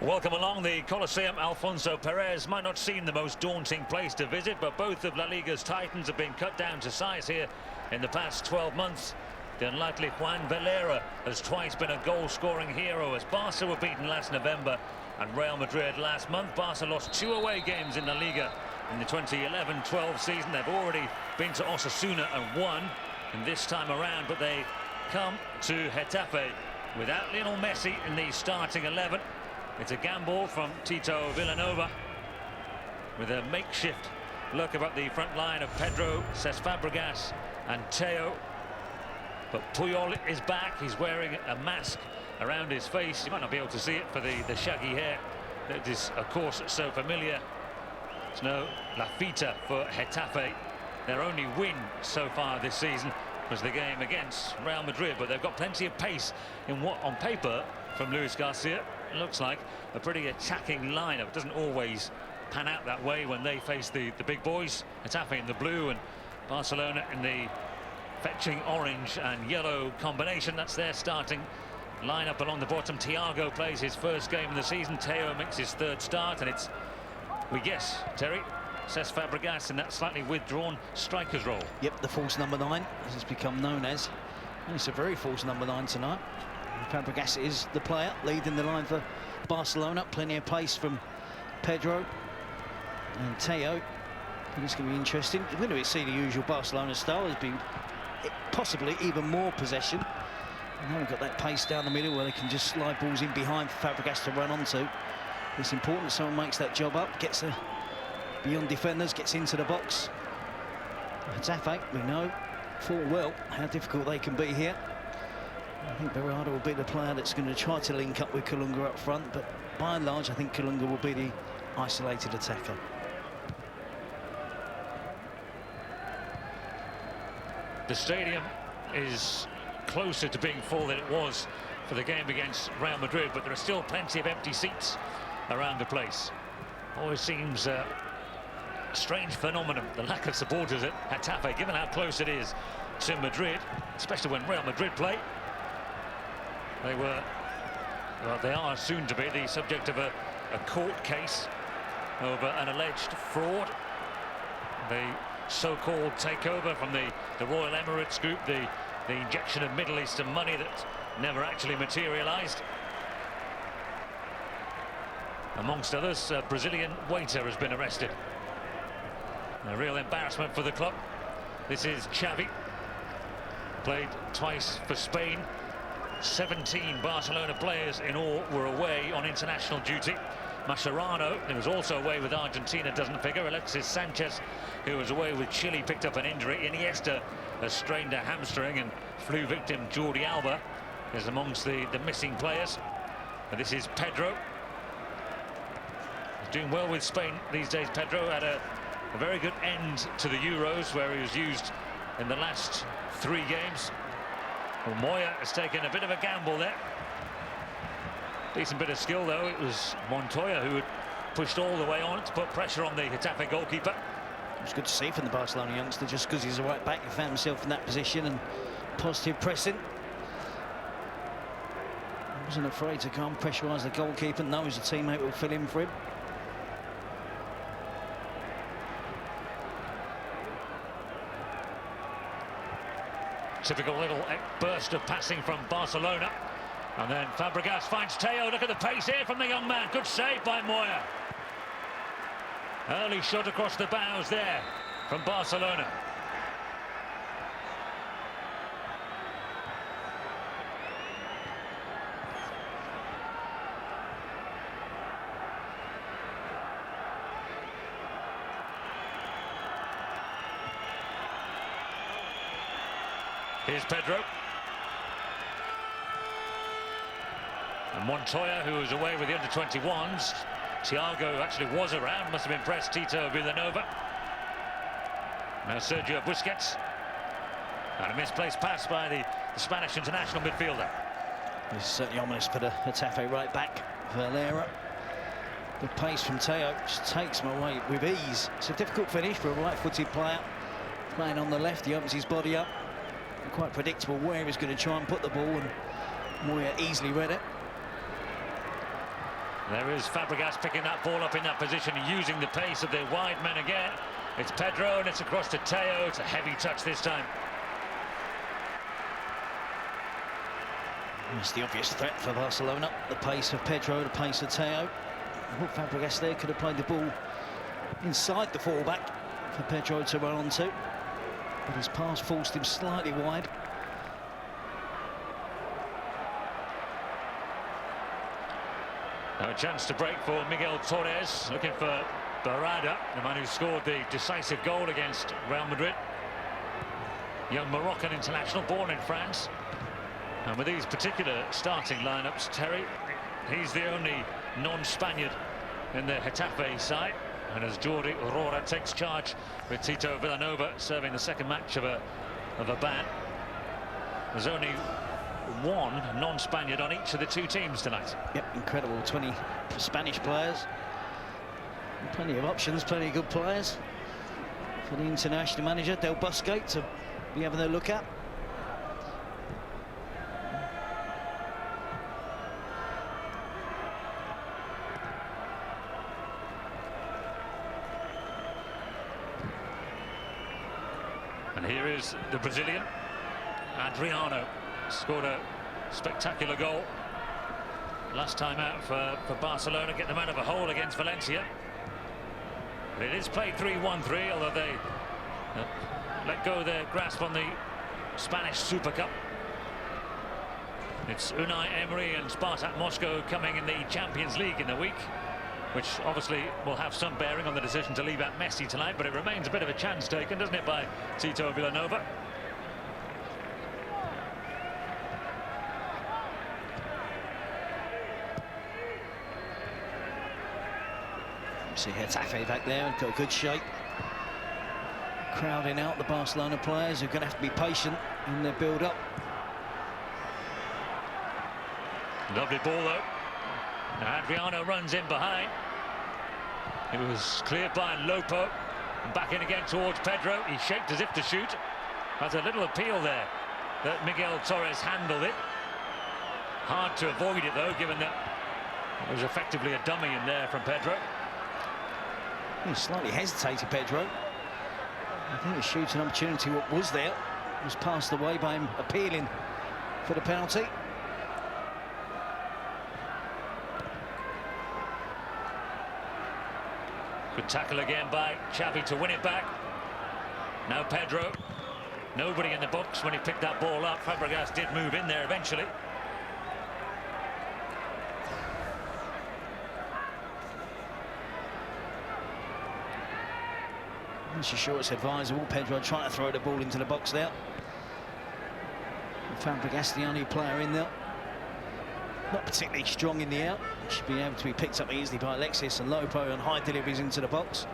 Welcome along. The Coliseum Alfonso Perez might not seem the most daunting place to visit, but both of La Liga's titans have been cut down to size here in the past 12 months. The unlikely Juan Valera has twice been a goal-scoring hero, as Barca were beaten last November and Real Madrid last month. Barca lost 2 away games in La Liga in the 2011-12 season. They've already been to Osasuna and won in this time around, but they come to Getafe without Lionel Messi in the starting 11. It's a gamble from Tito Villanova with a makeshift look about the front line of Pedro, Cesc Fabregas and Theo. But Puyol is back. He's wearing a mask around his face. You might not be able to see it for the shaggy hair that is, of course, so familiar. It's no La Fita for Getafe. Their only win so far this season was the game against Real Madrid, but they've got plenty of pace in what, on paper, from Luis Garcia, looks like a pretty attacking lineup. It doesn't always pan out that way when they face the big boys. Getafe in the blue and Barcelona in the fetching orange and yellow combination. That's their starting lineup along the bottom. Thiago plays his first game of the season. Theo makes his third start, and it's, we guess, Terry, Cesc Fabregas in that slightly withdrawn striker's role. Yep, the false number 9, as it's become known as. And it's a very false number 9 tonight. Fabregas is the player leading the line for Barcelona. Plenty of pace from Pedro and Theo. And it's going to be interesting. We're going to see the usual Barcelona style. There's been possibly even more possession. And now we've got that pace down the middle where they can just slide balls in behind for Fabregas to run onto. It's important someone makes that job up, gets beyond defenders, gets into the box. Getafe, we know full well how difficult they can be here. I think Berardo will be the player that's going to try to link up with Kalunga up front, but by and large I think Kalunga will be the isolated attacker. The stadium is closer to being full than it was for the game against Real Madrid, but there are still plenty of empty seats around the place. Always seems a strange phenomenon, the lack of supporters at Getafe, given how close it is to Madrid, especially when Real Madrid play. They were, well, they are soon to be the subject of a court case over an alleged fraud. The so-called takeover from the Royal Emirates Group, the injection of Middle Eastern money that never actually materialized. Amongst others, a Brazilian waiter has been arrested. A real embarrassment for the club. This is Xavi, played twice for Spain. 17 Barcelona players in all were away on international duty. Mascherano, who was also away with Argentina, doesn't figure. Alexis Sanchez, who was away with Chile, picked up an injury. Iniesta has strained a hamstring, and flu victim Jordi Alba is amongst the missing players. And this is Pedro. He's doing well with Spain these days. Pedro had a very good end to the Euros, where he was used in the last 3 games. Well, Moya has taken a bit of a gamble there. Decent bit of skill, though. It was Montoya who had pushed all the way on to put pressure on the Getafe goalkeeper. It was good to see from the Barcelona youngster, just because he's a right back. He found himself in that position and positive pressing. He wasn't afraid to come pressurise the goalkeeper, knows a teammate will fill in for him. Typical little burst of passing from Barcelona. And then Fabregas finds Theo. Look at the pace here from the young man. Good save by Moya. Early shot across the bows there from Barcelona. Here's Pedro. And Montoya, who was away with the under-21s. Thiago actually was around, must have impressed Tito Villanova. Now Sergio Busquets. And a misplaced pass by the Spanish international midfielder. It's certainly ominous for the Getafe right back, Valera. The pace from Theo just takes him away with ease. It's a difficult finish for a right-footed player. Playing on the left, he opens his body up. Quite predictable where he's going to try and put the ball, and Moya easily read it. There is Fabregas picking that ball up in that position, using the pace of the wide men again. It's Pedro and it's across to Teo. It's a heavy touch this time. It's the obvious threat for Barcelona. The pace of Pedro, the pace of Teo. Fabregas there could have played the ball inside the fullback for Pedro to run onto, but his pass forced him slightly wide. Now a chance to break for Miguel Torres, looking for Barada, the man who scored the decisive goal against Real Madrid. Young Moroccan international, born in France. And with these particular starting lineups, Terry, he's the only non-Spaniard in the Getafe side. And as Jordi Aurora takes charge with Tito Villanova serving the second match of a ban, there's only one non-Spaniard on each of the two teams tonight. Yep, incredible. 20 Spanish players. Plenty of options, plenty of good players for the international manager, Del Bosque, to be having a look at. And here is the Brazilian, Adriano. Scored a spectacular goal last time out for Barcelona, get them out of a hole against Valencia. But it is played 3-1-3, although they let go their grasp on the Spanish Super Cup. It's Unai Emery and Spartak Moscow coming in the Champions League in the week, which obviously will have some bearing on the decision to leave out Messi tonight, but it remains a bit of a chance taken, doesn't it, by Tito Villanova. See Getafe back there and got a good shape. Crowding out the Barcelona players who are going to have to be patient in their build-up. Lovely ball though. Now Adriano runs in behind. It was cleared by Lopo. And back in again towards Pedro. He shaped as if to shoot. That's a little appeal there that Miguel Torres handled it. Hard to avoid it though, given that it was effectively a dummy in there from Pedro. He slightly hesitated, Pedro. I think the shooting opportunity what was there was passed away by him appealing for the penalty. Good tackle again by Xavi to win it back. Now Pedro. Nobody in the box when he picked that ball up. Fabregas did move in there eventually. I'm not sure it's advisable. Pedro trying to throw the ball into the box there. Fabregas, the only player in there. Not particularly strong in the out. Should be able to be picked up easily by Alexis and Lopo on high deliveries into the box.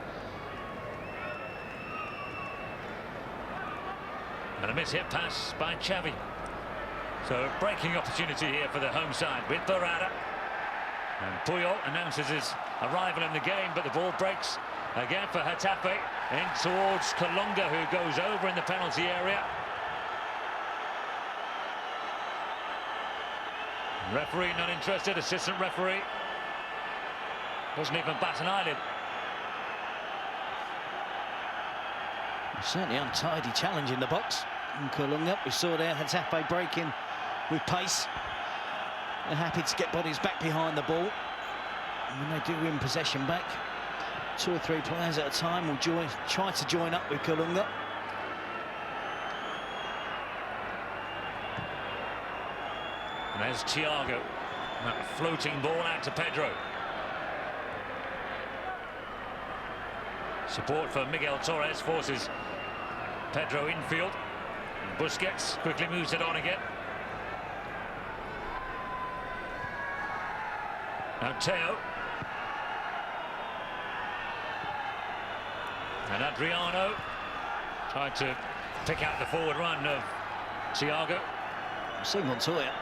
And a miss-hit pass by Xavi. So a breaking opportunity here for the home side with Barada. And Puyol announces his arrival in the game, but the ball breaks again for Getafe in towards Kalunga, who goes over in the penalty area. Referee not interested, assistant referee doesn't even bat an eyelid. Certainly untidy challenge in the box. And Kalunga, we saw there Getafe breaking with pace. They're happy to get bodies back behind the ball. And when they do win possession back, 2 or 3 players at a time will try to join up with Kalunga. And there's Thiago. That floating ball out to Pedro. Support for Miguel Torres forces Pedro infield. And Busquets quickly moves it on again. Now Teo. And Adriano tried to pick out the forward run of Thiago. See Montoya.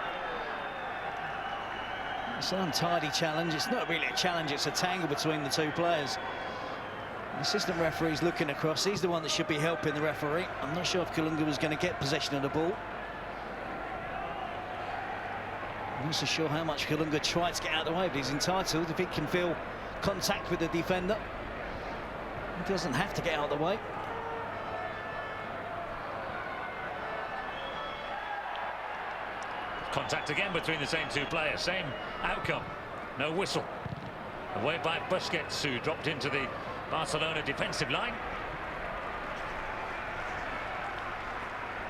It's an untidy challenge. It's not really a challenge, it's a tangle between the 2 players. The assistant referee's looking across. He's the one that should be helping the referee. I'm not sure if Kalunga was going to get possession of the ball. I'm not so sure how much Kalunga tried to get out of the way, but he's entitled. If he can feel contact with the defender, he doesn't have to get out of the way. Contact again between the same two players, same outcome, no whistle. Away by Busquets, who dropped into the Barcelona defensive line.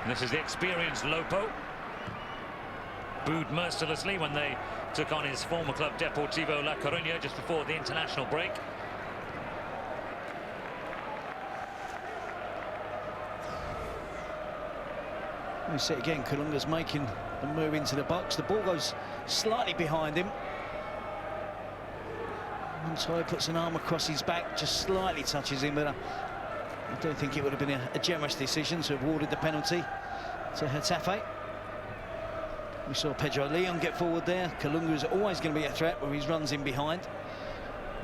And this is the experienced Lopo, booed mercilessly when they took on his former club Deportivo La Coruña just before the international break. We see it again, Kalunga's making the move into the box. The ball goes slightly behind him. Montoya puts an arm across his back, just slightly touches him, but I don't think it would have been a generous decision to have awarded the penalty to Getafe. We saw Pedro Leon get forward there. Kalunga is always going to be a threat where he runs in behind.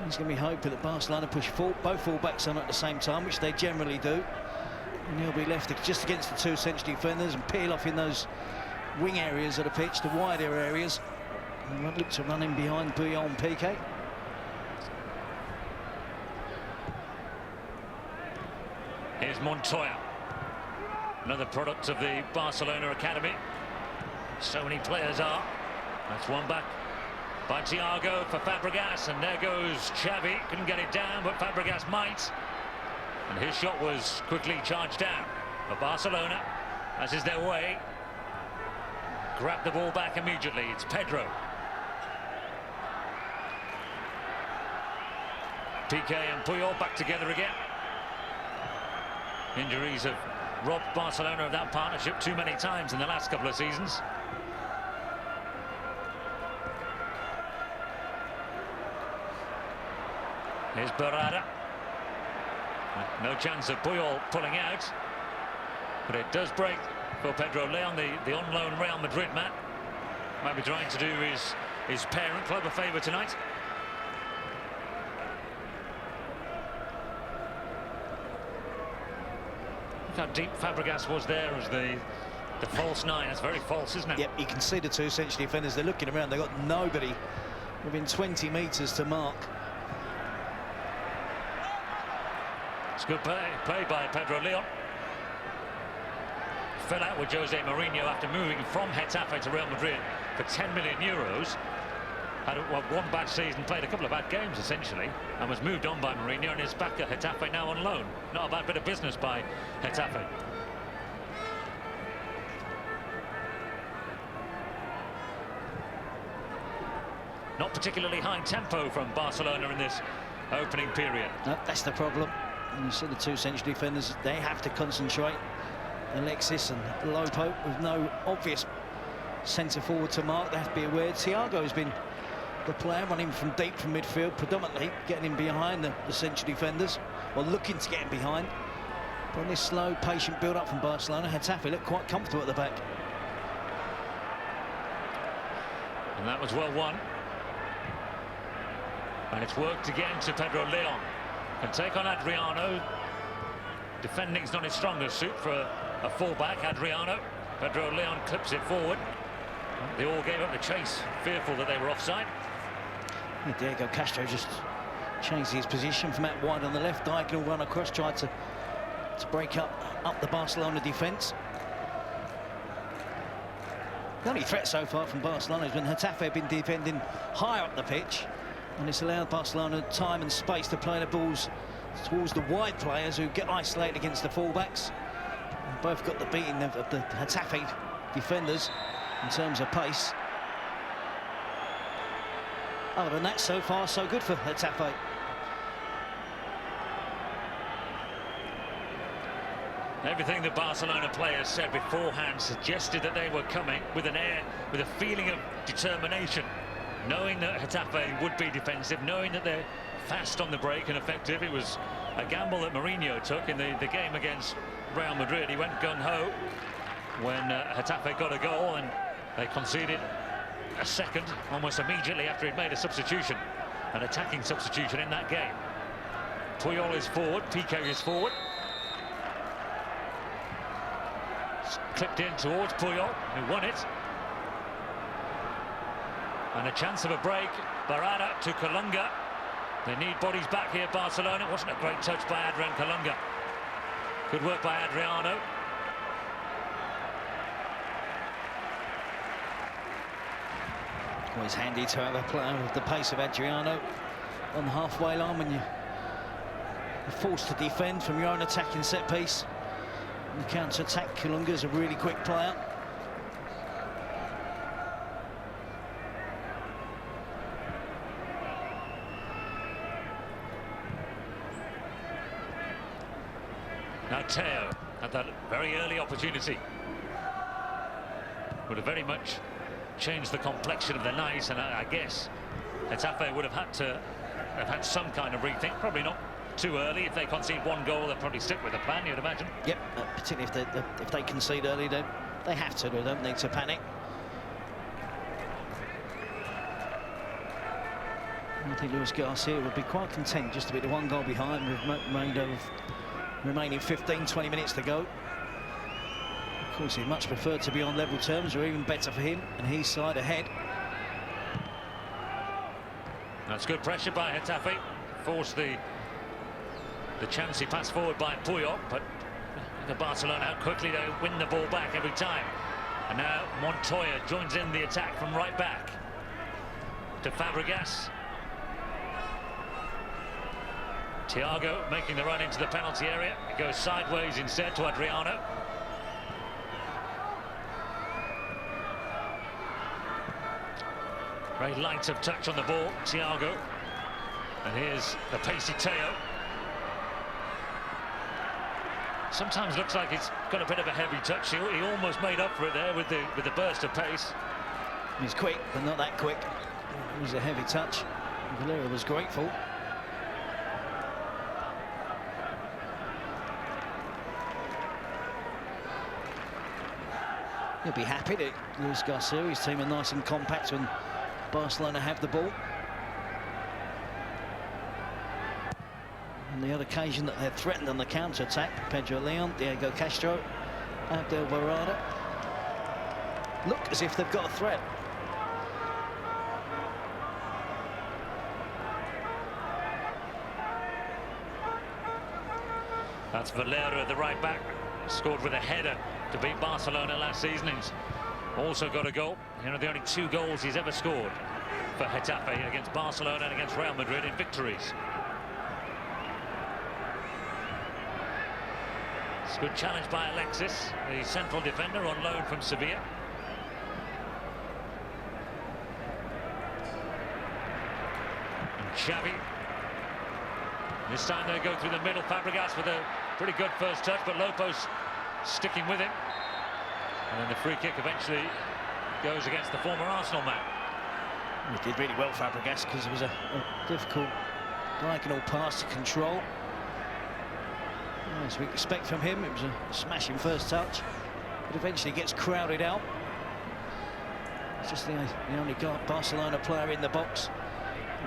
He's going to be hoping that Barcelona push both full-backs on at the same time, which they generally do. And he'll be left just against the two central defenders and peel off in those wing areas of the pitch, the wider areas. And might look to run in behind Puyol and Piqué. Here's Montoya, another product of the Barcelona academy. So many players are. That's one back by Thiago for Fabregas, and there goes Xavi. Couldn't get it down, but Fabregas might. And his shot was quickly charged down. But Barcelona, as is their way, grab the ball back immediately. It's Pedro. Piqué and Puyol back together again. Injuries have robbed Barcelona of that partnership too many times in the last couple of seasons. Here's Barada. No chance of Puyol pulling out, but it does break for Pedro Leon, the on-loan Real Madrid man. Might be trying to do his parent club a favour tonight. Look how deep Fabregas was there as the false nine. That's very false, isn't it? Yep, you can see the two central defenders. They're looking around. They've got nobody within 20 metres to mark. It's good play by Pedro Leon. Fell out with Jose Mourinho after moving from Getafe to Real Madrid for 10 million euros. Had one bad season, played a couple of bad games essentially, and was moved on by Mourinho and is back at Getafe now on loan. Not a bad bit of business by Getafe. Not particularly high tempo from Barcelona in this opening period. No, that's the problem. And you see the two central defenders, they have to concentrate. Alexis and Lopo with no obvious centre forward to mark. They have to be aware. Thiago has been the player running from deep from midfield, predominantly getting in behind the central defenders, or looking to get in behind. But on this slow, patient build-up from Barcelona, Getafe look quite comfortable at the back. And that was well won. And it's worked again to Pedro Leon. Can take on Adriano. Defending's not his strongest suit for a full-back, Adriano. Pedro Leon clips it forward. They all gave up the chase, fearful that they were offside. Yeah, Diego Castro just changed his position from out wide on the left, diagonal run across, tried to break up the Barcelona defence. The only threat so far from Barcelona has been Getafe have been defending higher up the pitch, and it's allowed Barcelona time and space to play the balls towards the wide players who get isolated against the fullbacks. Both got the beating of the Getafe defenders in terms of pace. Other than that, so far so good for Getafe. Everything the Barcelona players said beforehand suggested that they were coming with a feeling of determination, knowing that Getafe would be defensive, knowing that they're fast on the break and effective. It was a gamble that Mourinho took in the game against Real Madrid. He went gung-ho when Getafe got a goal, and they conceded a second almost immediately after he'd made a substitution, an attacking substitution in that game. Puyol is forward, Piqué is forward. Clipped in towards Puyol, who won it. And a chance of a break. Barada to Kalunga. They need bodies back here, Barcelona. It wasn't a great touch by Adrian Kalunga. Good work by Adriano. Always handy to have a player with the pace of Adriano on the halfway line when you're forced to defend from your own attacking set piece. And the counter-attack, Kalunga's a really quick player. Now Teo had that very early opportunity. Would have very much changed the complexion of the night, and I guess Getafe would have had some kind of rethink. Probably not too early. If they concede one goal, they'll probably stick with the plan, you'd imagine. Yep, particularly if they concede early, they have to. They don't need to panic. I think Luis Garcia would be quite content just to be the one goal behind with remaining 15-20 minutes to go. Of course, he'd much prefer to be on level terms, or even better for him, and his side ahead. That's good pressure by Getafe. Forced the chance he passed forward by Puyol, but the Barcelona, how quickly they win the ball back every time. And now Montoya joins in the attack from right back to Fabregas. Thiago making the run into the penalty area. It goes sideways instead to Adriano. Very light of touch on the ball, Thiago. And here's the pacey Teo. Sometimes looks like he's got a bit of a heavy touch. He almost made up for it there with the burst of pace. He's quick, but not that quick. It was a heavy touch. Valera was grateful. He'll be happy that Luis Garcia, his team are nice and compact when Barcelona have the ball. On the other occasion that they're threatened on the counter-attack, Pedro Leon, Diego Castro, Abdel Barada look as if they've got a threat. That's Valera, the right back, scored with a header to beat Barcelona last season. He's also got a goal. You know, the only 2 goals he's ever scored for Getafe, against Barcelona and against Real Madrid in victories. It's a good challenge by Alexis, the central defender on loan from Sevilla. And Xavi. This time they go through the middle. Fabregas with a pretty good first touch, but Lopez sticking with him. And then the free kick eventually goes against the former Arsenal man. He did really well, Fabregas, because it was a difficult diagonal pass to control. As we expect from him, it was a smashing first touch, but eventually gets crowded out. It's just the only Barcelona player in the box.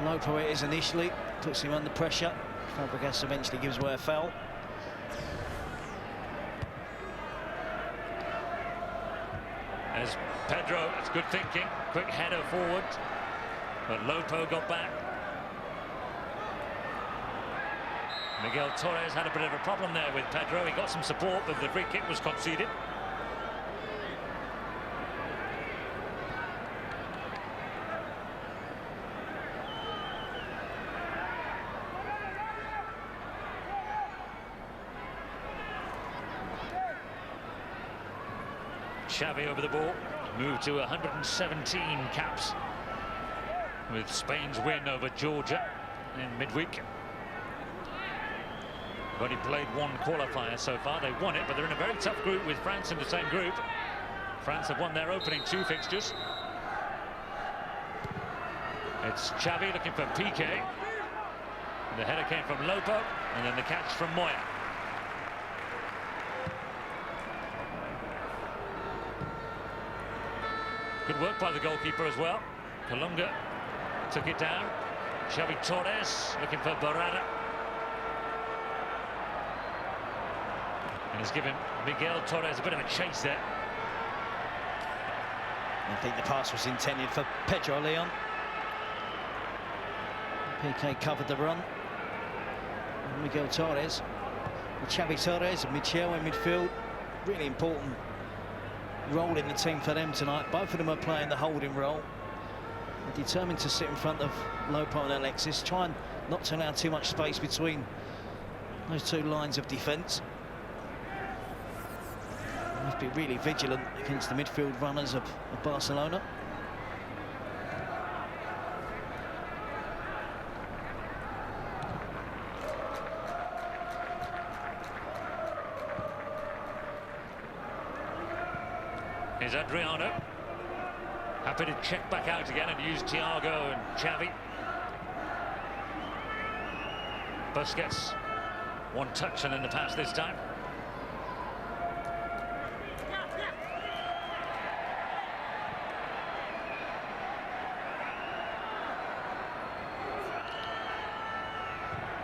Low it is initially, puts him under pressure. Fabregas eventually gives away a foul. As Pedro, it's good thinking, quick header forward, but Lopo got back. Miguel Torres had a bit of a problem there with Pedro. He got some support, but the free kick was conceded. Xavi over the ball, moved to 117 caps with Spain's win over Georgia in midweek. They've only played 1 qualifier so far. They won it, but they're in a very tough group with France in the same group. France have won their opening 2 fixtures. It's Xavi looking for Piqué. The header came from Lopo, and then the catch from Moya. Good work by the goalkeeper as well. Kalunga took it down. Xavi Torres looking for Barada. And he's given Miguel Torres a bit of a chase there. I think the pass was intended for Pedro Leon. Piqué covered the run. And Miguel Torres. With Xavi Torres and Michel in midfield. Really important role in the team for them tonight. Both of them are playing the holding role. They're determined to sit in front of Lopo and Alexis, try and not to allow too much space between those two lines of defence. They must be really vigilant against the midfield runners of Barcelona. Here's Adriano. Happy to check back out again and use Thiago and Xavi. Busquets, one touch and in the pass this time.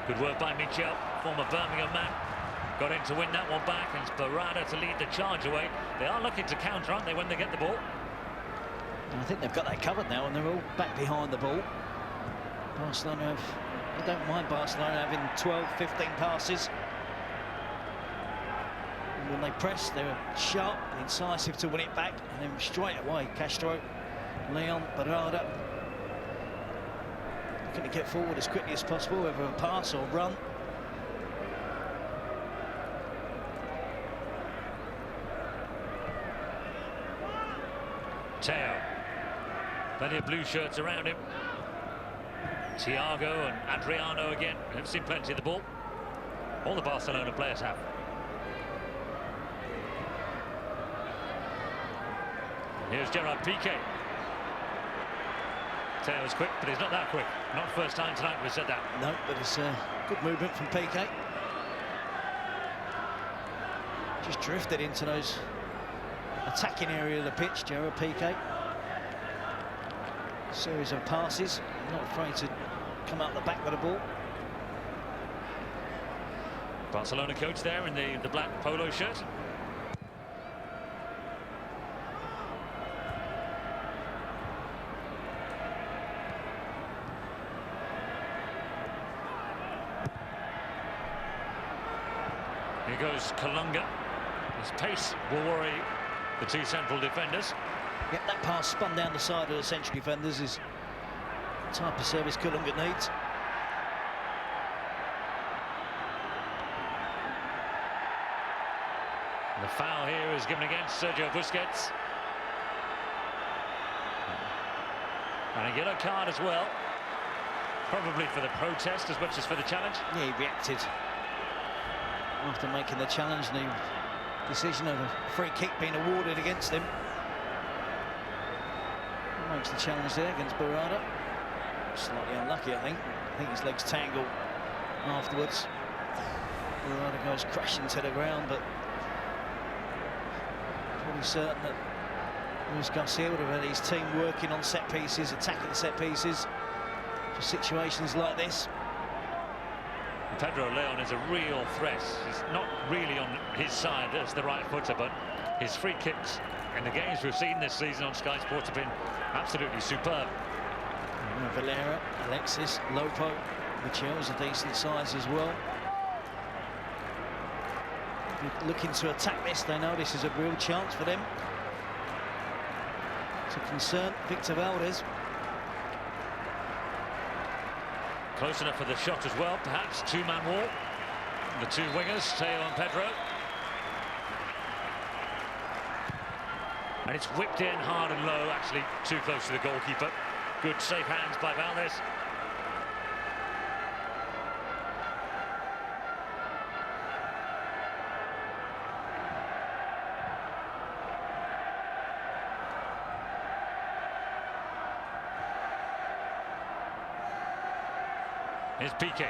Good work by Michel, former Birmingham man. Got in to win that one back, and it's Barada to lead the charge away. They are looking to counter, aren't they, when they get the ball? And I think they've got that covered now, and they're all back behind the ball. Barcelona I don't mind Barcelona having 12, 15 passes. And when they press, they're sharp and incisive to win it back, and then straight away, Castro, Leon, Barada, looking to get forward as quickly as possible, whether a pass or run. Teo. Plenty of blue shirts around him. Thiago and Adriano again. They've seen plenty of the ball. All the Barcelona players have. Here's Gerard Piqué. Teo's quick, but he's not that quick. Not first time tonight we've said that. No, but it's good movement from Piqué. Just drifted into those attacking area of the pitch, Gerard Piqué. Series of passes, not afraid to come out the back with the ball. Barcelona coach there in the black polo shirt. Here goes Kalunga. His pace will worry the two central defenders. Yep, that pass spun down the side of the central defenders is the type of service Kalunga needs. The foul here is given against Sergio Busquets. And a yellow card as well. Probably for the protest as much as for the challenge. Yeah, he reacted after making the challenge, and the decision of a free kick being awarded against him. He makes the challenge there against Barada. Slightly unlucky, I think. I think his legs tangle afterwards. Barada goes crashing to the ground, but pretty certain that Luis Garcia would have had his team working on set pieces, attacking set pieces for situations like this. Pedro Leon is a real threat. He's not really on his side as the right footer, but his free kicks in the games we've seen this season on Sky Sports have been absolutely superb. Valera, Alexis, Lopo, Michel's a decent size as well. Looking to attack this, they know this is a real chance for them to concern Victor Valdez. Close enough for the shot as well, perhaps. Two-man wall. The two wingers, Teo and Pedro. And it's whipped in hard and low, actually too close to the goalkeeper. Good safe hands by Valdez. Here's Piqué.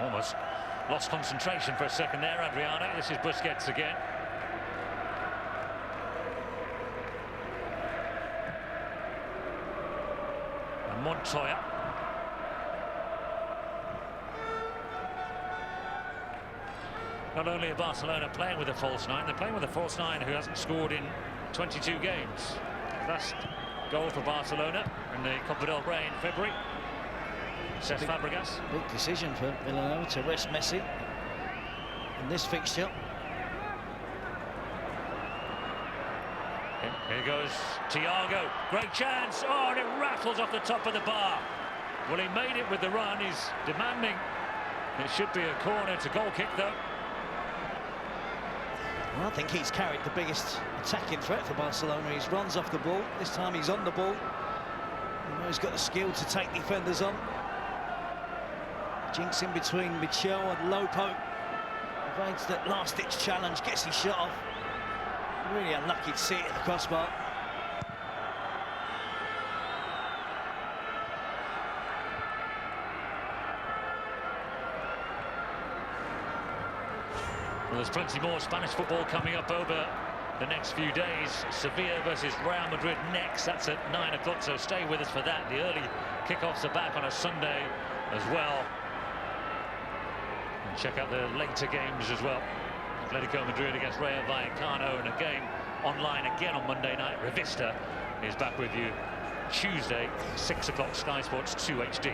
Almost lost concentration for a second there, Adriano. This is Busquets again. Montoya. Not only are Barcelona playing with a false nine, they're playing with a false nine who hasn't scored in 22 games. Last goal for Barcelona in the Copa del Rey in February. Cesc Fabregas. Big decision for Villanova to rest Messi in this fixture. Here goes Thiago. Great chance. Oh, and it rattles off the top of the bar. Well, he made it with the run. He's demanding. It should be a corner. It's a goal kick, though. Well, I think he's carried the biggest attacking threat for Barcelona. He runs off the ball. This time he's on the ball. You know, he's got the skill to take defenders on. Jinx in between Michel and Lopo. Evades that last-ditch challenge, gets his shot off. Really unlucky to see it at the crossbar. Well, there's plenty more Spanish football coming up over the next few days. Sevilla versus Real Madrid next. That's at 9 o'clock, so stay with us for that. The early kickoffs are back on a Sunday as well. And check out the later games as well. Atletico Madrid against Rayo Vallecano, and a game online again on Monday night. Revista is back with you Tuesday, 6 o'clock, Sky Sports 2 HD.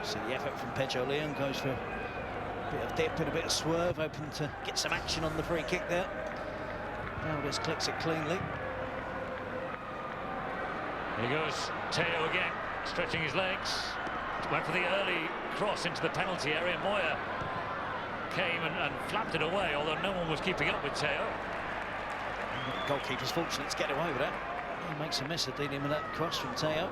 So the effort from Pedro Leon goes for a bit of dip and a bit of swerve, hoping to get some action on the free kick there. Valdez clicks it cleanly. Here goes Teo again, stretching his legs. Went for the early cross into the penalty area. Moya came and flapped it away, although no one was keeping up with Teo. The goalkeeper's fortunate to get away with that. He makes a mess of dealing with that cross from Teo.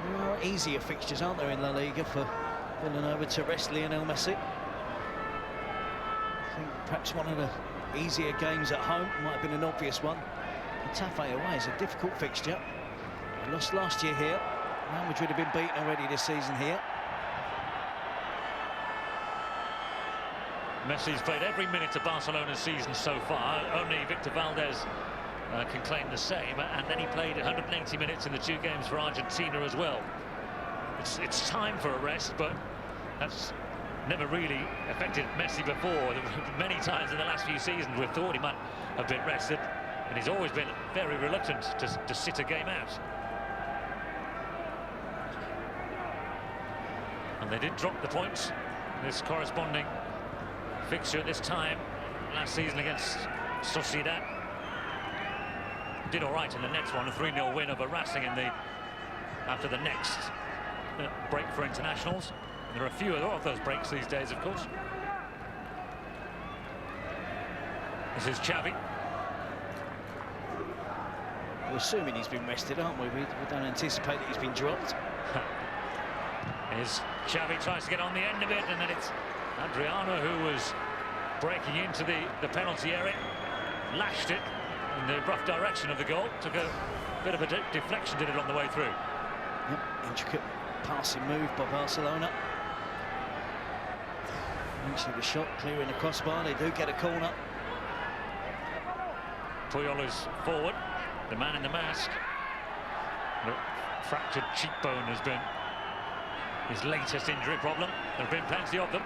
There are easier fixtures, aren't there, in La Liga for Villanova to rest Lionel Messi. I think perhaps one of the easier games at home might have been an obvious one. Getafe away is a difficult fixture. They lost last year here. Real Madrid have been beaten already this season here. Messi's played every minute of Barcelona's season so far. Only Victor Valdez can claim the same, and then he played 180 minutes in the 2 games for Argentina as well. It's time for a rest, but that's never really affected Messi before. Many times in the last few seasons we've thought he might have been rested, and he's always been very reluctant to sit a game out. And they did drop the points in this corresponding fixture at this time last season against Sociedad. Did all right in the next one, a 3-0 win over Racing after the next break for internationals. And there are a few of those breaks these days, of course. This is Xavi. We're assuming he's been rested, aren't we? We don't anticipate that he's been dropped. Here's Xavi, tries to get on the end of it, and then it's Adriano who was breaking into the penalty area, lashed it in the rough direction of the goal, took a bit of a deflection, did it on the way through. Yep, intricate passing move by Barcelona. Eventually the shot clearing the crossbar, they do get a corner. Puyol is forward, the man in the mask. The fractured cheekbone has been his latest injury problem. There have been plenty of them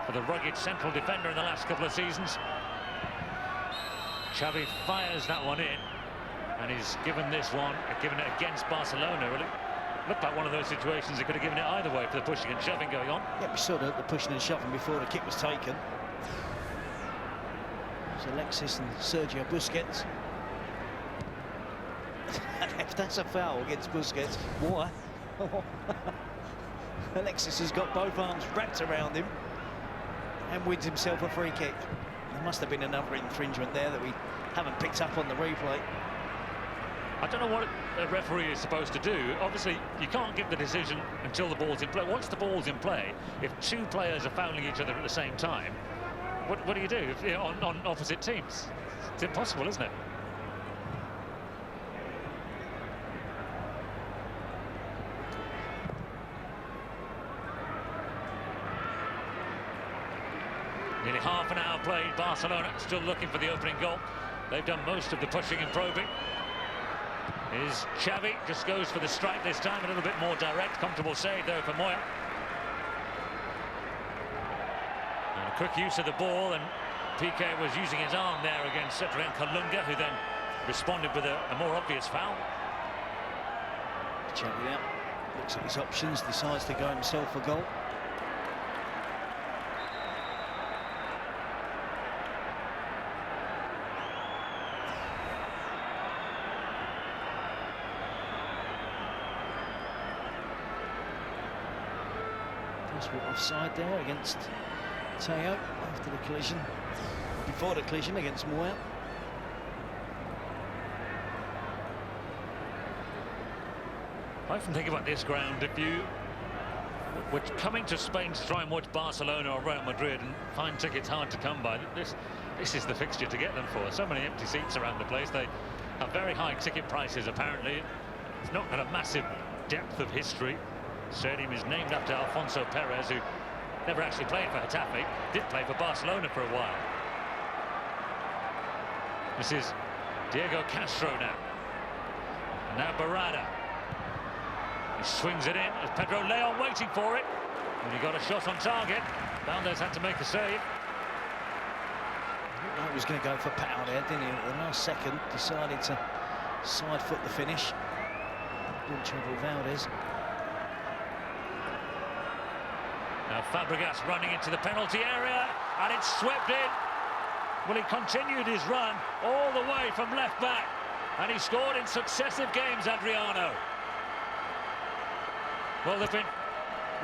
for the rugged central defender in the last couple of seasons. Xavi fires that one in, and he's given this one, given it against Barcelona. Well, it looked like one of those situations he could have given it either way for the pushing and shoving going on. Yeah, we saw the pushing and shoving before the kick was taken. It's Alexis and Sergio Busquets. And if that's a foul against Busquets, why? Alexis has got both arms wrapped around him and wins himself a free kick. There must have been another infringement there that we haven't picked up on the replay. I don't know what a referee is supposed to do. Obviously, you can't give the decision until the ball's in play. Once the ball's in play, if 2 players are fouling each other at the same time, what do you do if, you know, on opposite teams? It's impossible, isn't it? Nearly half an hour played. Barcelona still looking for the opening goal. They've done most of the pushing and probing. Is Xavi, just goes for the strike this time, a little bit more direct. Comfortable save though for Moya. And a quick use of the ball, and Piqué was using his arm there against Cedric Kalunga, who then responded with a more obvious foul. Xavi out, looks at his options, decides to go himself for goal. Offside there against Teo after the collision, before the collision against Moya. I often think about this ground. If you were coming to Spain to try and watch Barcelona or Real Madrid and find tickets hard to come by, this is the fixture to get them for. So many empty seats around the place. They have very high ticket prices apparently. It's not got a massive depth of history. The stadium is named after Alfonso Perez, who never actually played for Getafe, did play for Barcelona for a while. This is Diego Castro now. Now Barada. He swings it in as Pedro Leon waiting for it. And he got a shot on target. Valdez had to make a save. He was going to go for Pau there, didn't he? At the last second, decided to side foot the finish. Didn't trouble Valdez. Now Fabregas running into the penalty area, and it's swept in. Well, he continued his run all the way from left back, and he scored in successive games, Adriano. Well, they've been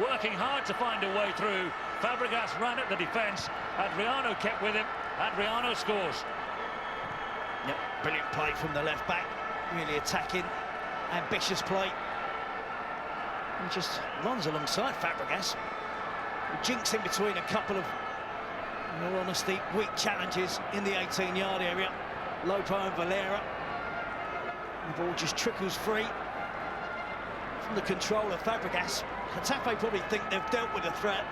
working hard to find a way through. Fabregas ran at the defence. Adriano kept with him. Adriano scores. Yep, brilliant play from the left back. Really attacking, ambitious play. He just runs alongside Fabregas. Jinx in between a couple of, in all honesty, weak challenges in the 18-yard area. Lopo and Valera. The ball just trickles free from the control of Fabregas. Getafe probably think they've dealt with a threat.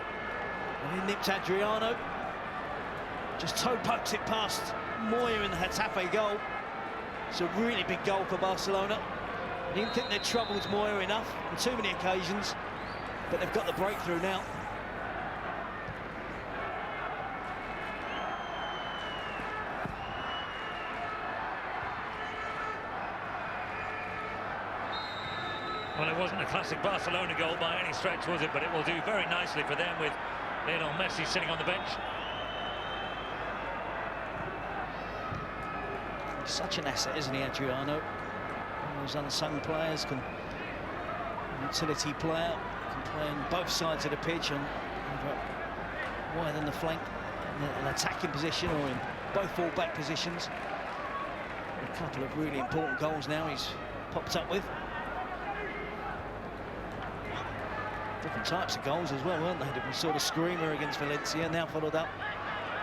And he nipped Adriano. Just toe pokes it past Moya in the Getafe goal. It's a really big goal for Barcelona. I didn't think they'd troubled Moya enough on too many occasions, but they've got the breakthrough now. Well, it wasn't a classic Barcelona goal by any stretch, was it? But it will do very nicely for them with Lionel Messi sitting on the bench. Such an asset, isn't he, Adriano? One of those unsung players, utility player, can play on both sides of the pitch and wide on the flank, in an attacking position or in both full-back positions. A couple of really important goals now he's popped up with. Different types of goals as well, weren't they? We saw the screamer against Valencia, now followed up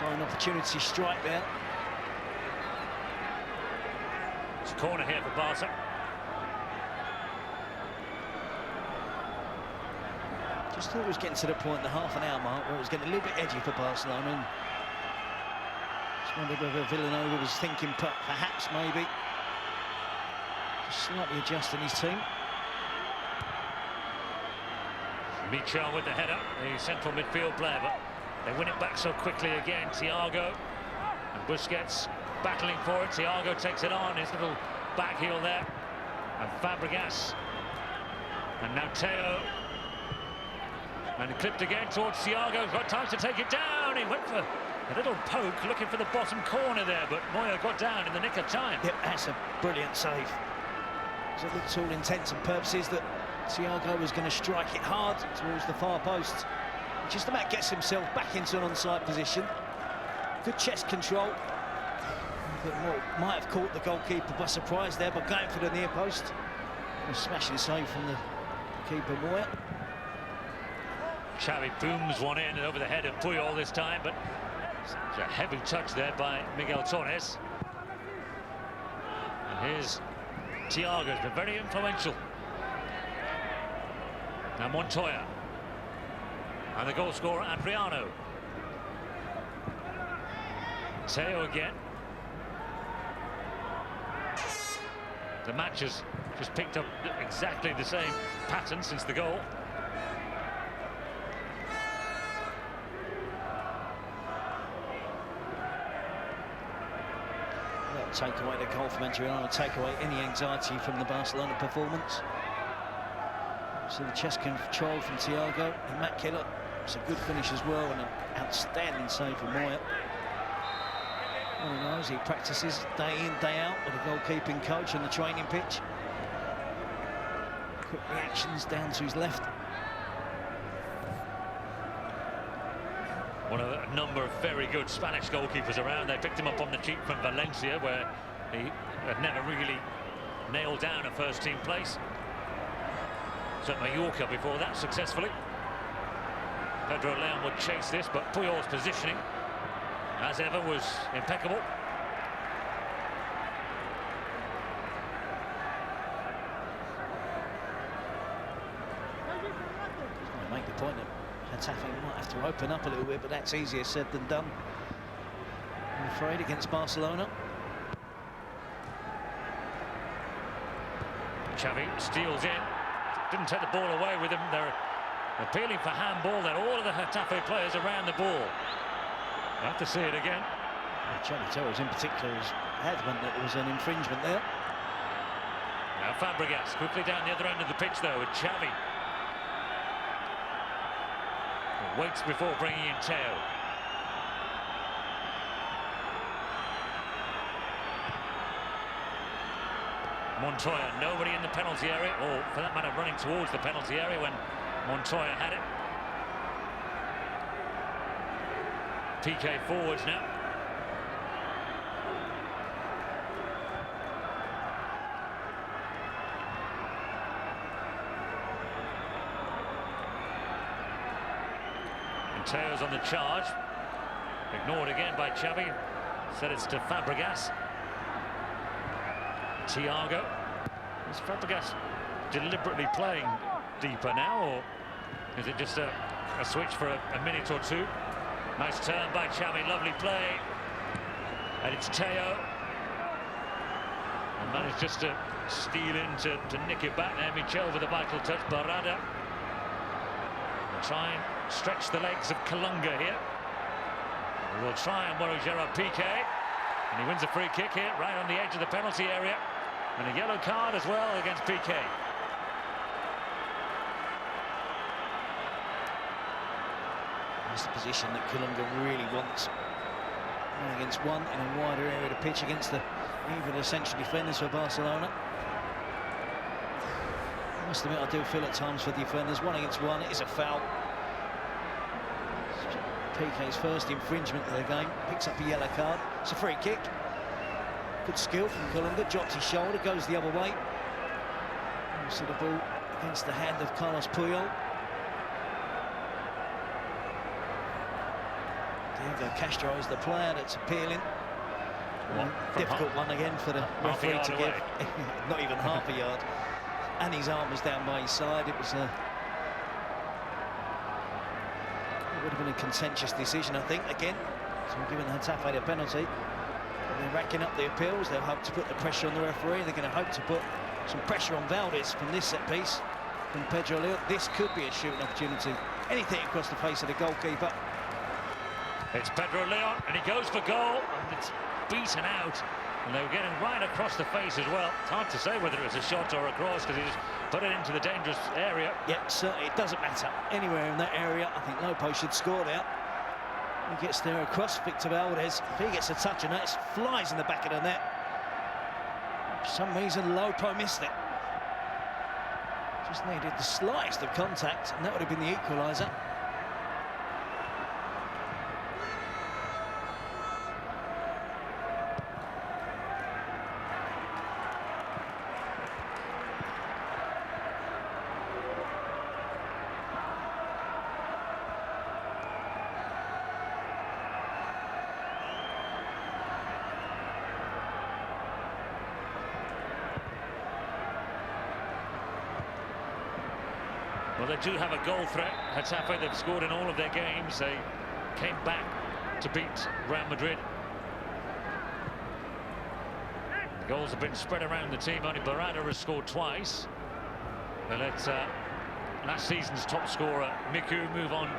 by an opportunity strike there. It's a corner here for Barca. Just thought it was getting to the point, the half-an-hour mark, where it was getting a little bit edgy for Barcelona. Just wondered whether Villanova was thinking perhaps maybe just slightly adjusting his team. Michel with the header, the central midfield player, but they win it back so quickly again. Thiago and Busquets battling for it. Thiago takes it on, his little back heel there. And Fabregas. And now Teo. And clipped again towards Thiago. Got time to take it down. He went for a little poke, looking for the bottom corner there, but Moya got down in the nick of time. Yep, that's a brilliant save. So it looked to all intents and purposes that Thiago was going to strike it hard towards the far post. Just about gets himself back into an onside position. Good chest control. But might have caught the goalkeeper by surprise there, but going for the near post. A smashing save from the keeper, Moya. Xavi booms one in over the head of Puyol this time, but it's a heavy touch there by Miguel Torres. And here's Thiago's been very influential. Now Montoya. And the goal scorer, Adriano. Teo again. the match has just picked up exactly the same pattern since the goal. Take away the goal from Adriano, take away any anxiety from the Barcelona performance. So the chest control from Thiago, immaculate. It's a good finish as well, and an outstanding save from Moya. One of those he practices day in, day out with a goalkeeping coach on the training pitch. Quick reactions down to his left. One of a number of very good Spanish goalkeepers around. They picked him up on the cheap from Valencia, where he had never really nailed down a first-team place. Was at Mallorca before that successfully. Pedro Leon would chase this, but Puyol's positioning, as ever, was impeccable. Make the point that Getafe might have to open up a little bit, but that's easier said than done, I'm afraid, against Barcelona. Xavi steals in, didn't take the ball away with him. They're appealing for handball, then all of the Getafe players around the ball. We'll have to see it again. Xavi Torres in particular is adamant that there was an infringement there. Now Fabregas quickly down the other end of the pitch though with Xavi. Waits before bringing in Teo. Montoya, nobody in the penalty area, or for that matter running towards the penalty area when Montoya had it. PK forwards now. Teo's on the charge, ignored again by Xavi. Said it's to Fabregas. Thiago. Is Fabregas deliberately playing deeper now, or is it just a switch for a minute or two? Nice turn by Xavi, lovely play. And it's Teo. And managed just to steal in to nick it back there. Michel with a vital touch, Barada. Try and stretch the legs of Kalunga here. We'll try and worry Gerard Piqué. And he wins a free kick here, right on the edge of the penalty area. And a yellow card as well against Piqué. That's the position that Kalunga really wants. 1 against 1 in a wider area of the pitch against the even essential defenders for Barcelona. I must admit, I do feel at times for defenders, 1 against 1, it is a foul. Piqué's first infringement of the game, picks up a yellow card. It's a free kick. Good skill from Kalunga, drops his shoulder, goes the other way. You see the ball against the hand of Carlos Puyol. Diego Castro is the player that's appealing. Difficult one again for the referee to give. Not even half a yard. And his arm was down by his side. It was it would have been a contentious decision, I think, again. So we're giving Getafe a penalty. But they're racking up the appeals. They'll hope to put the pressure on the referee. They're going to hope to put some pressure on Valdez from this set piece from Pedro Leon. This could be a shooting opportunity. Anything across the face of the goalkeeper. It's Pedro Leon, and he goes for goal, and it's beaten out. And they were getting right across the face as well. It's hard to say whether it was a shot or a cross because he just put it into the dangerous area. Yeah, certainly it doesn't matter. Anywhere in that area, I think Lopo should score there. He gets there across Victor Valdez. If he gets a touch on that, it flies in the back of the net. For some reason, Lopo missed it. Just needed the slightest of contact, and that would have been the equaliser. Well, they do have a goal threat. Getafe, they've scored in all of their games. They came back to beat Real Madrid. Goals have been spread around the team. Only Barada has scored twice. They let last season's top scorer Miku move on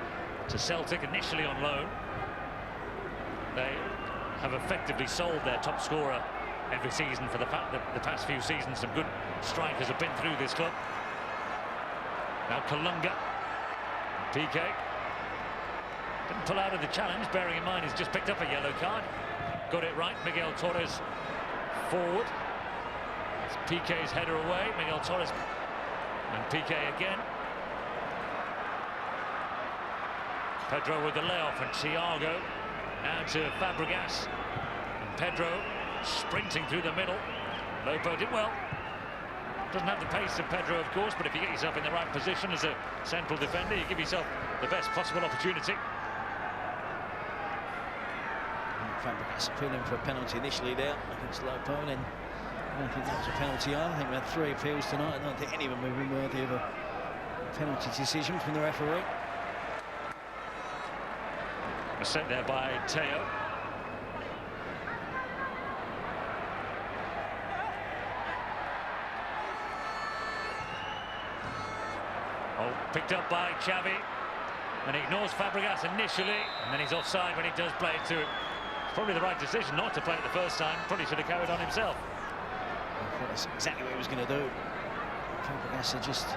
to Celtic, initially on loan. They have effectively sold their top scorer every season for the fact that the past few seasons some good strikers have been through this club. Now Kalunga, PK didn't pull out of the challenge, bearing in mind he's just picked up a yellow card. Got it right. Miguel Torres forward. It's PK's header away. Miguel Torres and PK again. Pedro with the layoff, and Thiago now to Fabregas, and Pedro sprinting through the middle. Lopo did well. Doesn't have the pace of Pedro, of course, but if you get yourself in the right position as a central defender, you give yourself the best possible opportunity. Fabregas appealing for a penalty initially there against Lopo, and then I don't think that was a penalty. I think we had 3 appeals tonight. I don't think any of them have been worthy of a penalty decision from the referee. Sent there by Teo. Oh, picked up by Xavi, and he ignores Fabregas initially, and then he's offside when he does play it to him. It's probably the right decision not to play it the first time. Probably should have carried on himself. I thought that's exactly what he was going to do. Fabregas had just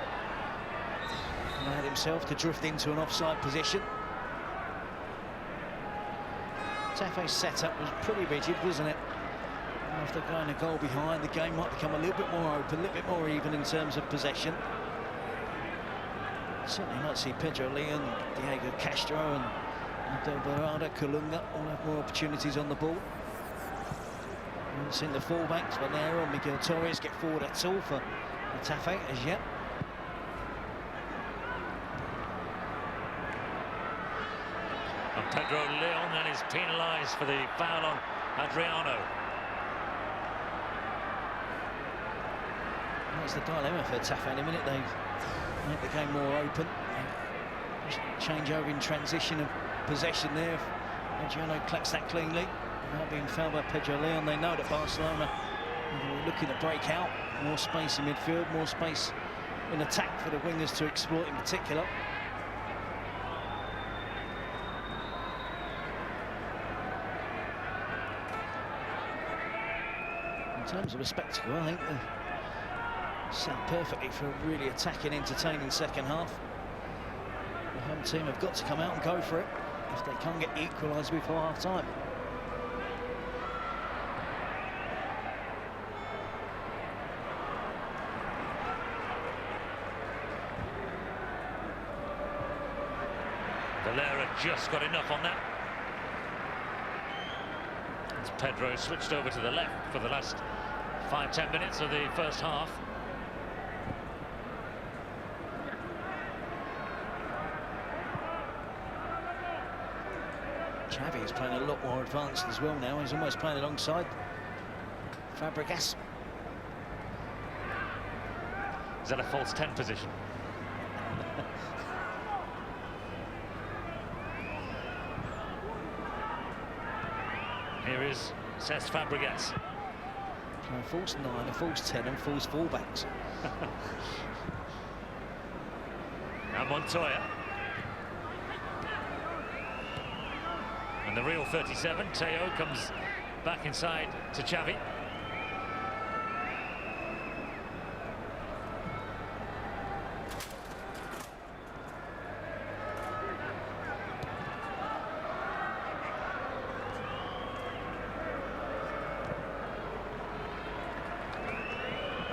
allowed himself to drift into an offside position. Getafe's setup was pretty rigid, wasn't it? After going a goal behind, the game might become a little bit more open, a little bit more even in terms of possession. Certainly might see Pedro Leon, Diego Castro and Abdel Barada, Kalunga all have more opportunities on the ball. We haven't seen the fullbacks, Valero and Miguel Torres get forward at all for Getafe as yet. And Pedro Leon then is penalised for the foul on Adriano. That's the dilemma for Getafe. In a minute they make the game more open. Change over in transition of possession there. Adriano collects that cleanly without being fouled by Pedro Leon. They know that Barcelona are looking to break out. More space in midfield, more space in attack for the wingers to exploit in particular. In terms of a spectacle, I think set perfectly for a really attacking, entertaining second half. The home team have got to come out and go for it if they can't get equalised before half-time. Valera just got enough on that. As Pedro switched over to the left for the last 5-10 minutes of the first half. Xavi is playing a lot more advanced as well now. He's almost playing alongside Fabregas. Is that a false 10 position? Here is Cesc Fabregas. A false 9, a false 10 and false fullbacks. Now Montoya. And the real 37, Teo, comes back inside to Xavi.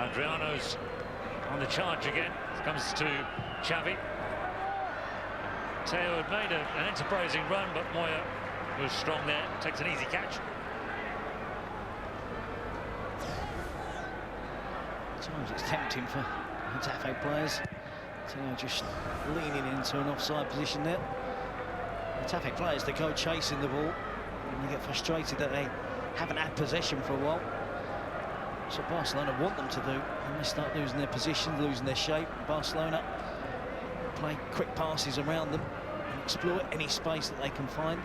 Adriano's on the charge again. Comes to Xavi. Teo had made an enterprising run, but Moya was strong there, takes an easy catch. Sometimes it's tempting for Getafe players. Teo just leaning into an offside position there. Getafe players, they go chasing the ball and they get frustrated that they haven't had possession for a while. So Barcelona want them to do, and they start losing their position, losing their shape. Barcelona play quick passes around them and exploit any space that they can find.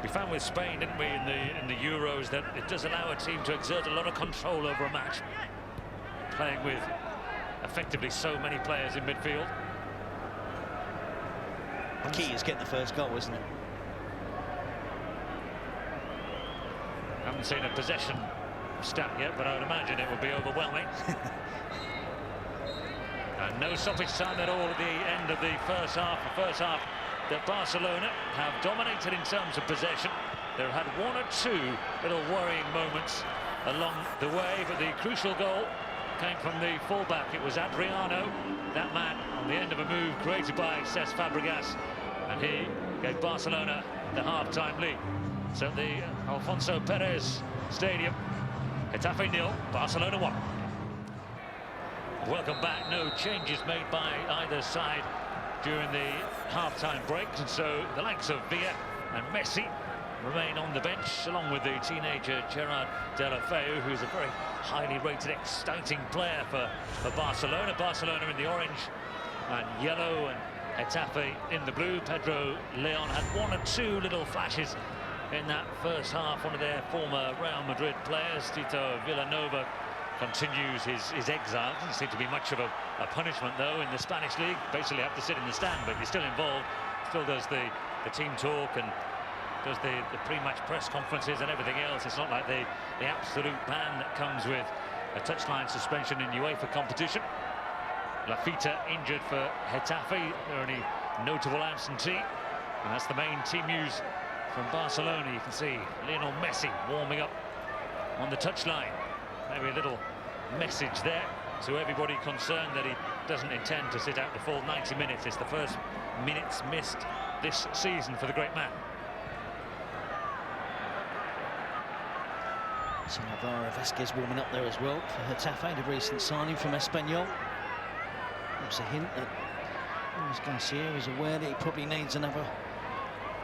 We found with Spain, didn't we, in the Euros, that it does allow a team to exert a lot of control over a match, playing with effectively so many players in midfield. The key is getting the first goal, isn't it? Haven't seen a possession stat yet, but I would imagine it would be overwhelming. And no stoppage time at all at the end of the first half. The first half that Barcelona have dominated in terms of possession. They've had one or two little worrying moments along the way, but the crucial goal came from the fullback. It was Adriano, that man on the end of a move created by Cesc Fabregas, and he gave Barcelona the half-time lead. So the Alfonso Perez Stadium, Getafe 0, Barcelona 1. Welcome back. No changes made by either side during the half-time break, and so the likes of Villa and Messi remain on the bench, along with the teenager Gerard Deulofeu, who's a very highly rated, exciting player for Barcelona. Barcelona in the orange and yellow, and Getafe in the blue. Pedro Leon had one or two little flashes in that first half. One of their former Real Madrid players, Tito Villanova, continues his exile. Doesn't seem to be much of a punishment, though, in the Spanish league. Basically have to sit in the stand, but he's still involved, still does the team talk and does the pre-match press conferences and everything else. It's not like the absolute ban that comes with a touchline suspension in UEFA competition. Lafita injured for Getafe, their only notable absentee, and that's the main team news from Barcelona. You can see Lionel Messi warming up on the touchline. Maybe a little message there to everybody concerned that he doesn't intend to sit out the full 90 minutes. It's the first minutes missed this season for the great man. So Navarro Vasquez warming up there as well for Getafe, the recent signing from Espanyol. Gives a hint that Luis Garcia is aware that he probably needs another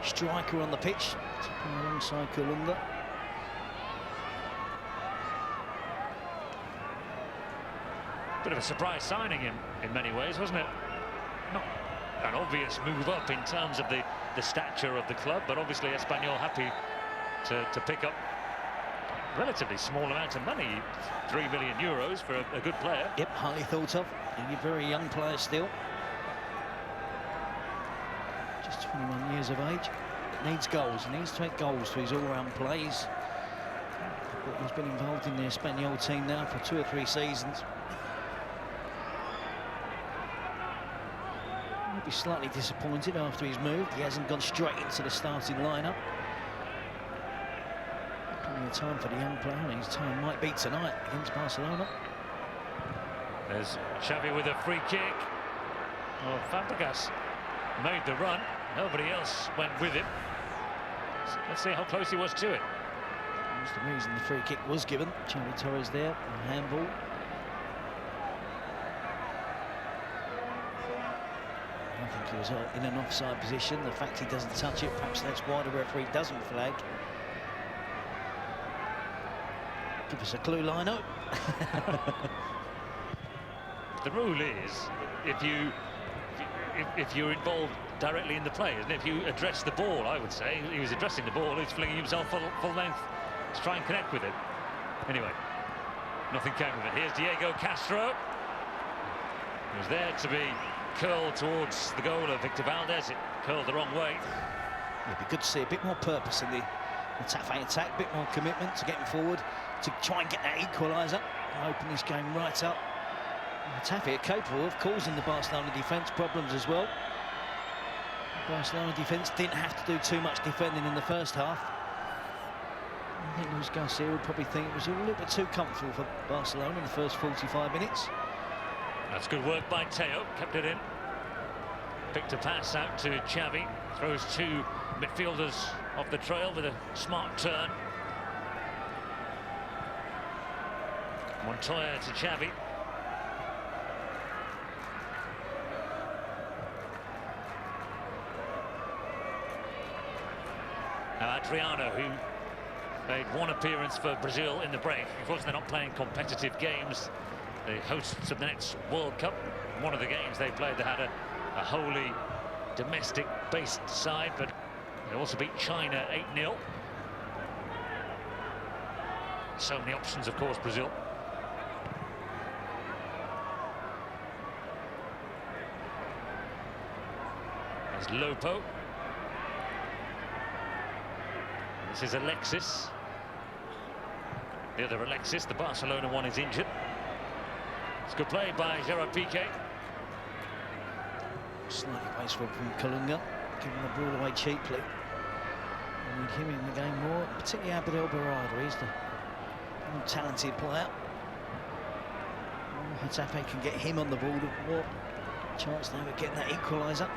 striker on the pitch to play alongside Columba. Bit of a surprise signing in many ways, wasn't it? Not an obvious move up in terms of the stature of the club, but obviously Espanyol happy to pick up relatively small amount of money, 3 million euros for a good player. Yep, highly thought of. A very young player still. Just 21 years of age. Needs goals. Needs to make goals for his all-round plays. He's been involved in the Espanyol team now for 2 or 3 seasons. He'll be slightly disappointed after he's moved. He hasn't gone straight into the starting lineup. Plenty of time for the young player, and his time might be tonight against Barcelona. There's Xavi with a free kick. Well, Fabregas made the run. Nobody else went with him. So let's see how close he was to it. That's the reason the free kick was given. Xavi Torres there, handball. I think he was in an offside position. The fact he doesn't touch it, perhaps that's why the referee doesn't flag. Give us a clue, Lino. The rule is, if you're involved directly in the play, and if you address the ball, I would say he was addressing the ball, he's flinging himself full length to try and connect with it. Anyway, nothing came of it. Here's Diego Castro. He was there to be curled towards the goal of Victor Valdez. It curled the wrong way. It'd be good to see a bit more purpose in the Getafe attack, a bit more commitment to getting forward, to try and get that equaliser and open this game right up. Getafe are capable of causing the Barcelona defence problems as well. The Barcelona defence didn't have to do too much defending in the first half. I think Luis Garcia would probably think it was a little bit too comfortable for Barcelona in the first 45 minutes. That's good work by Teo, kept it in. Picked a pass out to Xavi, throws 2 midfielders off the trail with a smart turn. Montoya to Xavi. Now Adriano, who made 1 appearance for Brazil in the break. Of course, they're not playing competitive games. The hosts of the next World Cup, one of the games they played, they had a wholly domestic-based side, but They also beat China 8-0. So many options, of course, Brazil. There's Lopo. This is Alexis. The other Alexis, the Barcelona one, is injured. It's good play by Gerard Piqué. Slightly wasteful from Kalunga, giving the ball away cheaply. We need him in the game more, particularly Abdel Barada. He's the more talented player. Getafe can get him on the ball, what chance they of getting that equaliser.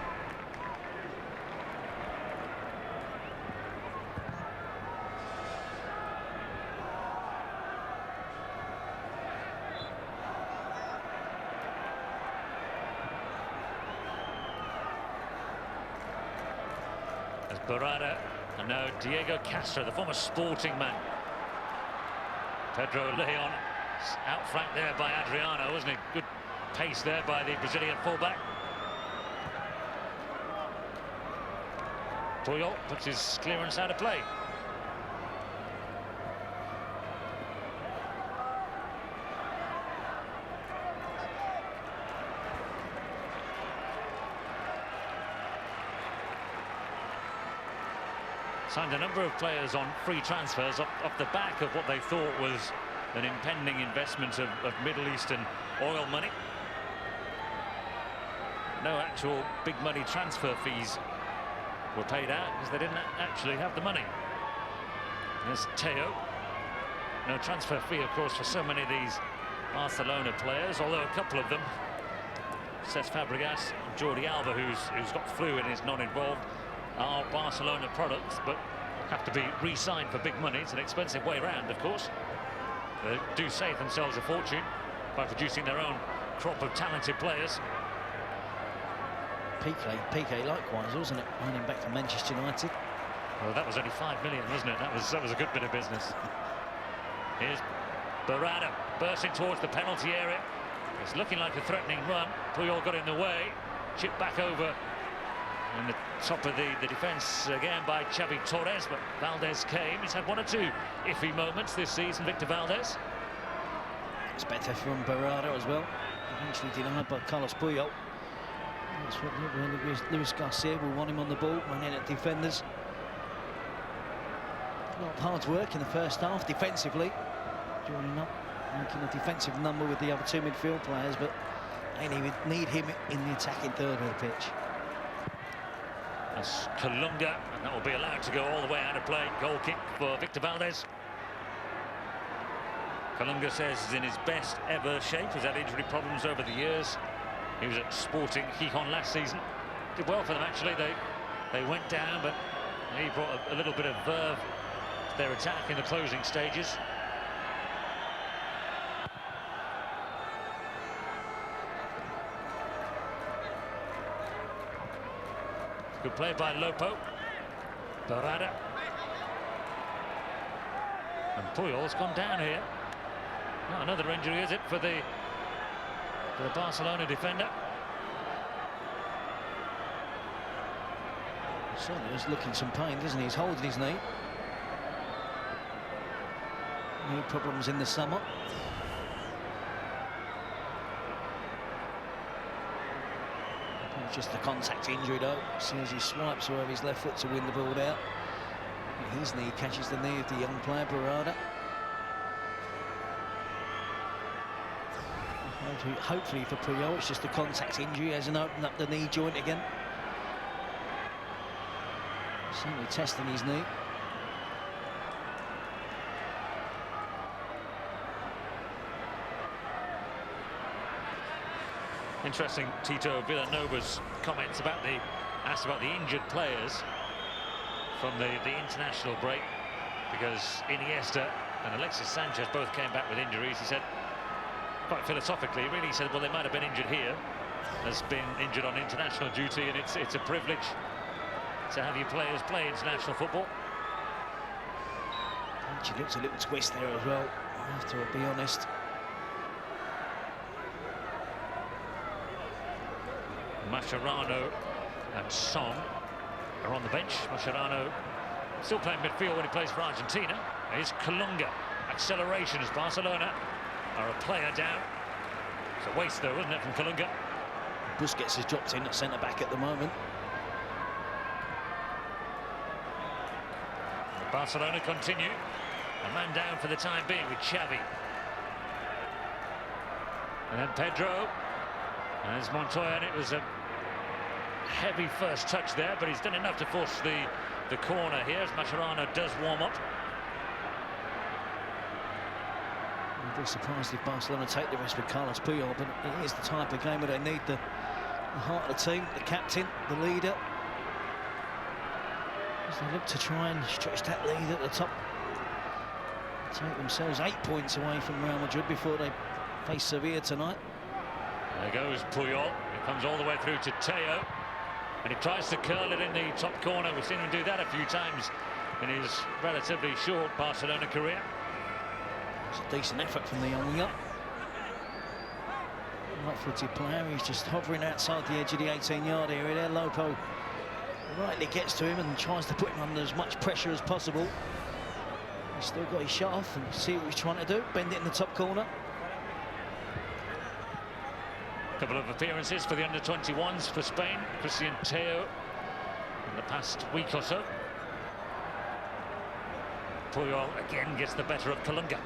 Barada, and now Diego Castro, the former Sporting man. Pedro Leon, outflanked there by Adriano, wasn't it? Good pace there by the Brazilian fullback. Puyol puts his clearance out of play. Signed a number of players on free transfers off the back of what they thought was an impending investment of Middle Eastern oil money. No actual big money transfer fees were paid out because they didn't actually have the money. There's Teo. No transfer fee, of course, for so many of these Barcelona players, although a couple of them, Cesc Fabregas and Jordi Alba, who's got flu and is not involved, are Barcelona products, but have to be re-signed for big money. It's an expensive way round, of course. They do save themselves a fortune by producing their own crop of talented players. Piqué likewise, wasn't it? Running back to Manchester United. Well, that was only 5 million, wasn't it? That was a good bit of business. Here's Barada bursting towards the penalty area. It's looking like a threatening run. Puyol got in the way, chipped back over in the top of the defence again by Xavi Torres, but Valdez came. He's had one or two iffy moments this season, Victor Valdez. It's better from Barada as well. Eventually denied by Carlos Puyol. That's what Luis Garcia will want him on the ball, running at defenders. A lot of hard work in the first half defensively, joining up, making a defensive number with the other two midfield players, but they need him in the attacking third of the pitch. That's Kalunga, and that will be allowed to go all the way out of play. Goal kick for Victor Valdez. Kalunga says he's in his best ever shape. He's had injury problems over the years. He was at Sporting Gijón last season. Did well for them, actually. They went down, but he brought a little bit of verve to their attack in the closing stages. Good play by Lopo. Barada. And Puyol's gone down here. Not another injury, is it, for the Barcelona defender? Certainly is looking some pain, doesn't he? He's holding his knee. Knee problems in the summer. Just a contact injury though. As soon as he swipes over his left foot to win the ball out, his knee catches the knee of the young player Barada. Hopefully for Puyol it's just a contact injury, hasn't opened up the knee joint again. Certainly testing his knee. Interesting, Tito Villanova's comments about asked about the injured players from the international break, because Iniesta and Alexis Sanchez both came back with injuries. He said, quite philosophically, really, he said, well, they might have been injured here, has been injured on international duty, and it's a privilege to have your players play international football. She looks a little twist there as well, I have to be honest. Mascherano and Son. are on the bench. Mascherano still playing midfield when he plays for Argentina. Here's Colunga. Acceleration as Barcelona are a player down. It's a waste though, isn't it, from Colunga? Busquets has dropped in at centre-back at the moment. Barcelona continue. A man down for the time being with Xavi. And then Pedro. And there's Montoya, and it was a heavy first touch there, but he's done enough to force the corner here as Mascherano does warm up. I'd be surprised if Barcelona take the risk with Carlos Puyol, but it is the type of game where they need the heart of the team, the captain, the leader. As they look to try and stretch that lead at the top. Take themselves 8 points away from Real Madrid before they face Sevilla tonight. There goes Puyol. He comes all the way through to Teo. And he tries to curl it in the top corner. We've seen him do that a few times in his relatively short Barcelona career. It's a decent effort from the young winger. Right-footed player. He's just hovering outside the edge of the 18-yard area there. Lopo rightly gets to him and tries to put him under as much pressure as possible. He's still got his shot off, and see what he's trying to do. Bend it in the top corner. A couple of appearances for the under-21s for Spain. Christian Teo in the past week or so. Puyol again gets the better of Colunga.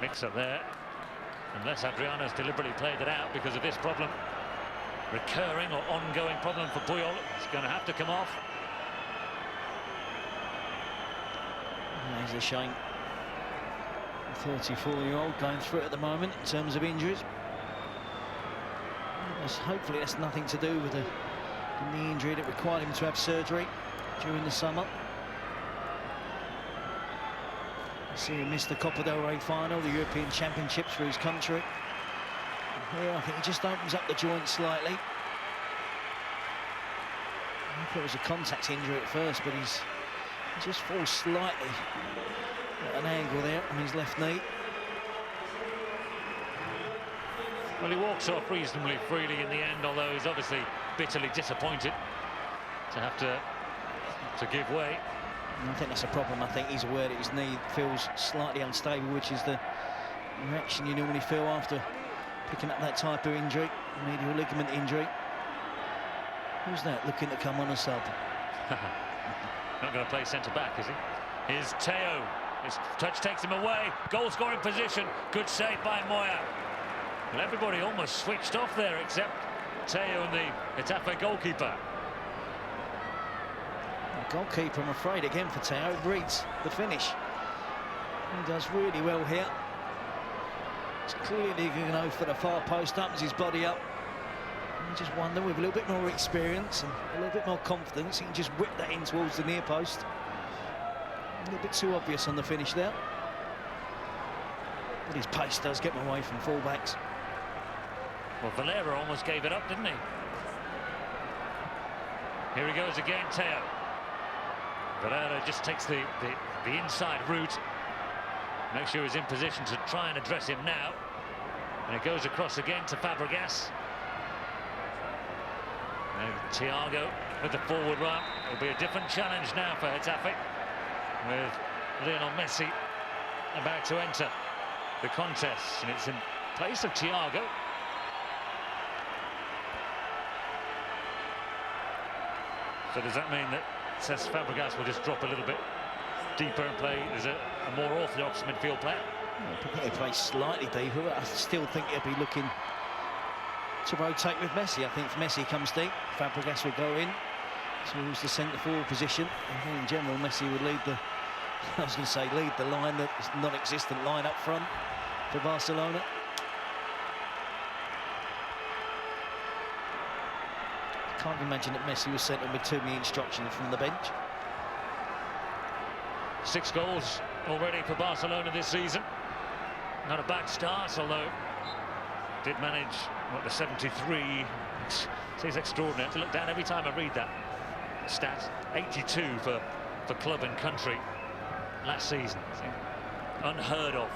Mix-up there. Unless Adriano's deliberately played it out because of this problem. Recurring or ongoing problem for Puyol. It's going to have to come off. It's a shame. The 34-year-old going through it at the moment in terms of injuries. Hopefully that's nothing to do with the knee injury that required him to have surgery during the summer. See, he missed the Copa del Rey final, the European Championships for his country. And here I think he just opens up the joint slightly. I thought it was a contact injury at first, but he just falls slightly at an angle there on his left knee. Well, he walks off reasonably freely in the end, although he's obviously bitterly disappointed to have to give way. And I think that's a problem. I think he's aware that his knee feels slightly unstable, which is the reaction you normally feel after picking up that type of injury, medial ligament injury. Who's that looking to come on a sub? Not going to play centre-back, is he? Here's Teo. His touch takes him away. Goal-scoring position. Good save by Moya. Well, everybody almost switched off there except Teo and the Getafe goalkeeper. The goalkeeper, I'm afraid, again for Teo, reads the finish. He does really well here. It's clearly going to go for the far post, opens his body up. I just wonder, with a little bit more experience and a little bit more confidence, he can just whip that in towards the near post. A little bit too obvious on the finish there. But his pace does get him away from fullbacks. Well, Valera almost gave it up, didn't he? Here he goes again, Teo. Valera just takes the inside route. Make sure he's in position to try and address him now. And it goes across again to Fabregas. And Thiago with the forward run. It'll be a different challenge now for Getafe, with Lionel Messi about to enter the contest, and it's in place of Thiago. So does that mean that Cesc Fabregas will just drop a little bit deeper and play as a more orthodox midfield player? He plays slightly deeper, but I still think he'll be looking to rotate with Messi. I think if Messi comes deep, Fabregas will go in towards the centre forward position. I think in general Messi would lead the, I was going to say lead the line, that non-existent line up front for Barcelona. I can't imagine that Messi was sent on with too many instructions from the bench. 6 goals already for Barcelona this season. Not a bad start, although did manage, what, the 73. It's extraordinary. I have to look down every time I read that stat. 82 for club and country last season. Unheard of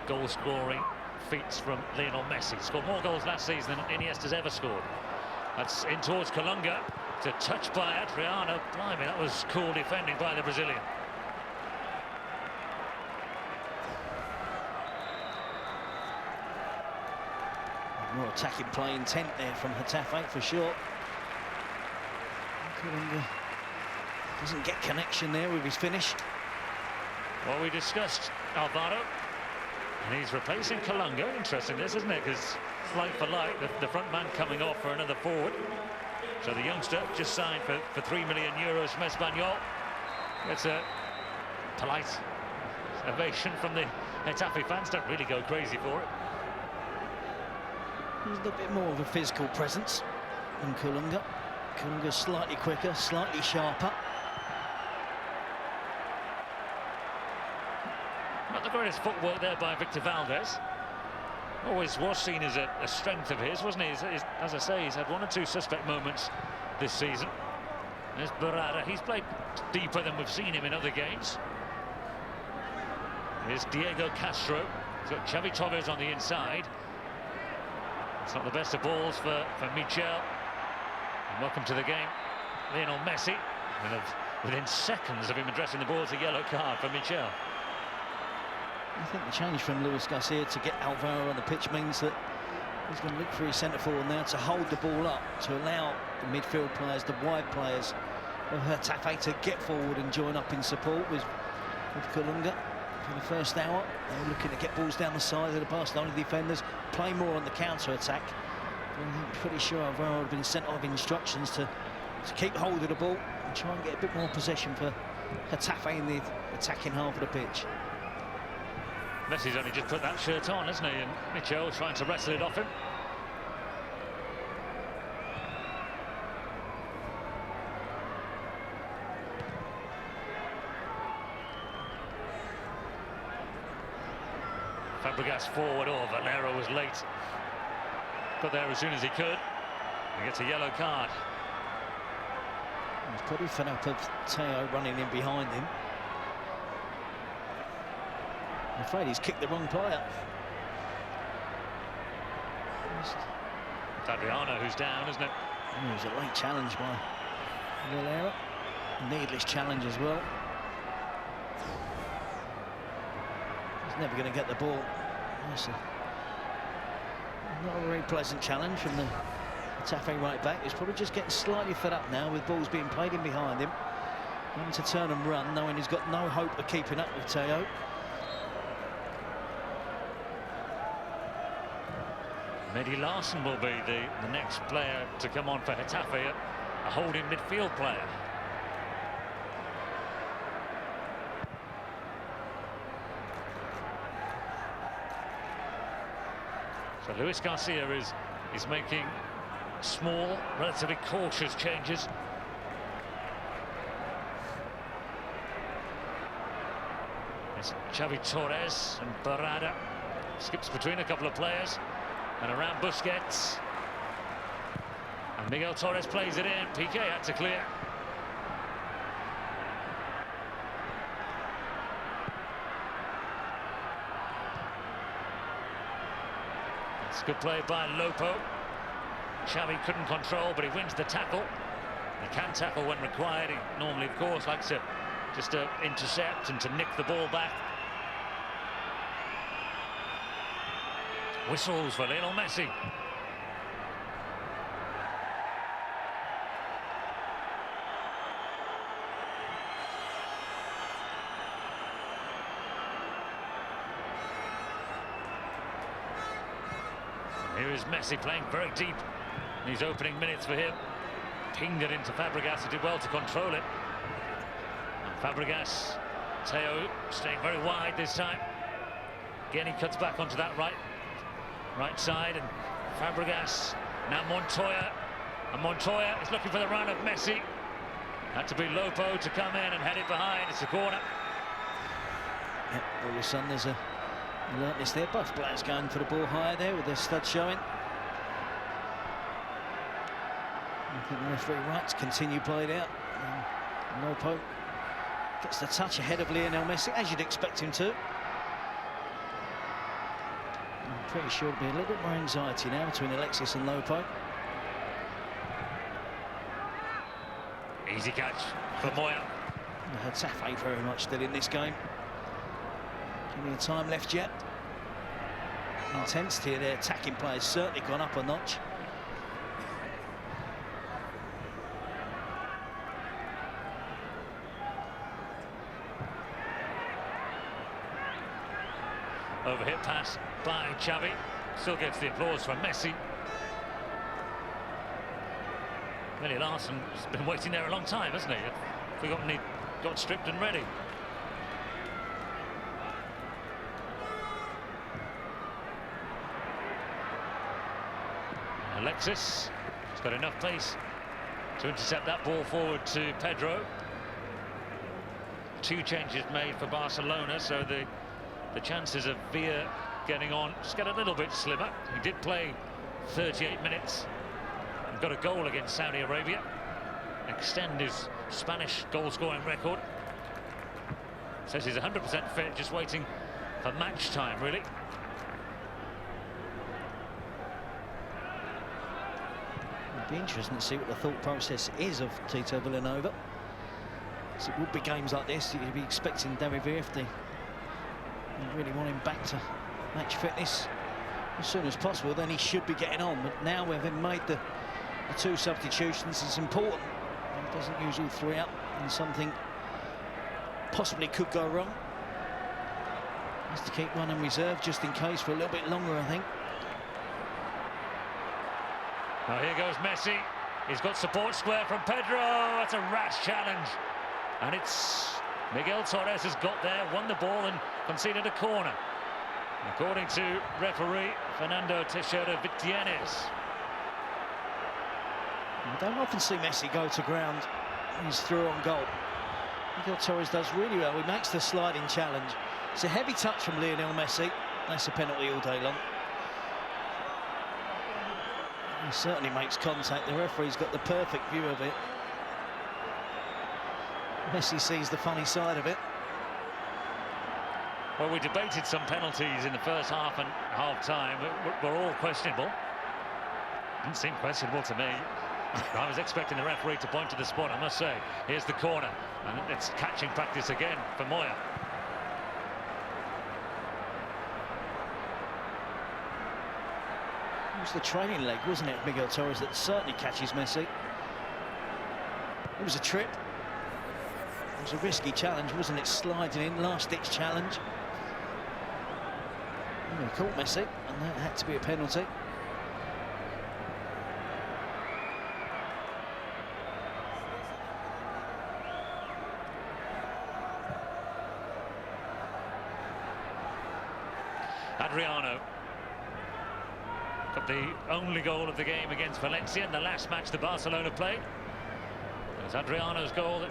goal-scoring feats from Lionel Messi. Scored more goals last season than Iniesta's ever scored. That's in towards Kalunga. It's a touch by Adriano. Blimey, that was cool defending by the Brazilian. More attacking play intent there from Getafe for sure. Kalunga doesn't get connection there with his finish. Well, we discussed Alvaro, and he's replacing Kalunga. Interesting this, isn't it? Because like for like, the front man coming off for another forward. So the youngster just signed for €3 million from Espanyol. It's a polite ovation from the Getafe fans. Don't really go crazy for it. He's a little bit more of a physical presence than Kalunga. Kalunga's slightly quicker, slightly sharper. Not the greatest footwork there by Victor Valdez. Always was seen as a strength of his, wasn't he? As I say, he's had one or two suspect moments this season. There's Barada. He's played deeper than we've seen him in other games. Here's Diego Castro. He's got Xavi Torres on the inside. It's not the best of balls for Michel. And welcome to the game, Lionel Messi. And within seconds of him addressing the ball, it's a yellow card for Michel. I think the change from Luis Garcia to get Alvaro on the pitch means that he's going to look for his centre forward now to hold the ball up, to allow the midfield players, the wide players of Getafe to get forward and join up in support with Kalunga. For the first hour, they're looking to get balls down the side of the Barcelona defenders, play more on the counter-attack. I'm pretty sure Alvaro had been sent off instructions to keep hold of the ball and try and get a bit more possession for Getafe in the attacking half of the pitch. Messi's only just put that shirt on, hasn't he? And Michel trying to wrestle it off him. Fabregas forward. Oh, Valero was late. Got there as soon as he could. He gets a yellow card. He's probably fed up of Teo running in behind him. I'm afraid he's kicked the wrong player. It's Adriano who's down, isn't it? It was a late challenge by Valero. Needless challenge as well. He's never going to get the ball. Not a very pleasant challenge from the Getafe right back. He's probably just getting slightly fed up now with balls being played in behind him. Having to turn and run, knowing he's got no hope of keeping up with Teo. Mehdi Larson will be the next player to come on for Getafe, a holding midfield player. So Luis Garcia is making small, relatively cautious changes. It's Xavi Torres and Barada. Skips between a couple of players. And around Busquets. And Miguel Torres plays it in. Piqué had to clear. It's good play by Lopo. Xavi couldn't control, but he wins the tackle. He can tackle when required. He normally, of course, likes to just to intercept and to nick the ball back. Whistles for Lionel Messi. Here is Messi playing very deep in these opening minutes for him. Pinged it into Fabregas, who did well to control it. And Fabregas, Teo staying very wide this time. Again, he cuts back onto that right side, and Fabregas, now Montoya, and Montoya is looking for the run of Messi. Had to be Lopo to come in and head it behind. It's a corner. Yep, all of a sudden there's a alertness there. Both players going for the ball higher there with their stud showing. I think the referee rights continue played out. And Lopo gets the touch ahead of Lionel Messi, as you'd expect him to. Pretty sure it'll be a little bit more anxiety now between Alexis and Lopo. Easy catch for Moya. Getafe very much still in this game. Any time left yet? Intensity of their attacking players certainly gone up a notch. Overhit pass by Xavi. Still gets the applause from Messi. Really, Larsson's been waiting there a long time, hasn't he? Forgotten he got stripped and ready. Alexis has got enough pace to intercept that ball forward to Pedro. 2 changes made for Barcelona, so the chances of Villa getting on just get a little bit slimmer. He did play 38 minutes and got a goal against Saudi Arabia, extend his Spanish goal-scoring record. Says he's 100% fit, just waiting for match time, really. It'd be interesting to see what the thought process is of Tito Vilanova. So it would be games like this you'd be expecting BBVA if they really want him back to match fitness as soon as possible. Then he should be getting on. But now, having made the 2 substitutions, it's important. He doesn't use all 3 up, and something possibly could go wrong. Has to keep one in reserve just in case for a little bit longer, I think. Now here goes Messi. He's got support square from Pedro. That's a rash challenge. And it's Miguel Torres has got there, won the ball and conceded a corner. According to referee Fernando Teixeira Vitienes. You don't often see Messi go to ground. He's through on goal. Miguel Torres does really well. He makes the sliding challenge. It's a heavy touch from Lionel Messi. That's a penalty all day long. He certainly makes contact. The referee's got the perfect view of it. Messi sees the funny side of it. Well, we debated some penalties in the first half and half-time. Were all questionable. Didn't seem questionable to me. I was expecting the referee to point to the spot, I must say. Here's the corner, and it's catching practice again for Moya. It was the training leg, wasn't it, Miguel Torres, that certainly catches Messi. It was a trip. It was a risky challenge, wasn't it? Sliding in, last-ditch challenge. He caught Messi, and that had to be a penalty. Adriano got the only goal of the game against Valencia in the last match the Barcelona played. It's Adriano's goal that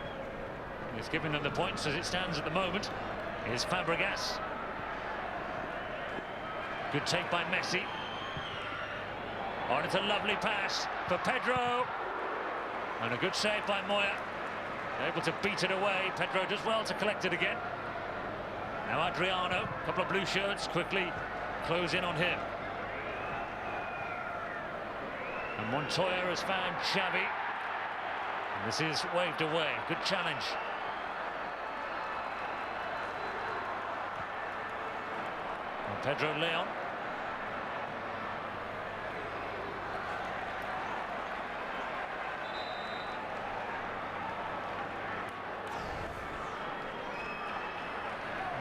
is giving them the points as it stands at the moment. Here's Fabregas. Good take by Messi. Oh, and it's a lovely pass for Pedro. And a good save by Moya. Able to beat it away. Pedro does well to collect it again. Now Adriano, a couple of blue shirts, quickly close in on him. And Montoya has found Xavi. And this is waved away. Good challenge. And Pedro Leon.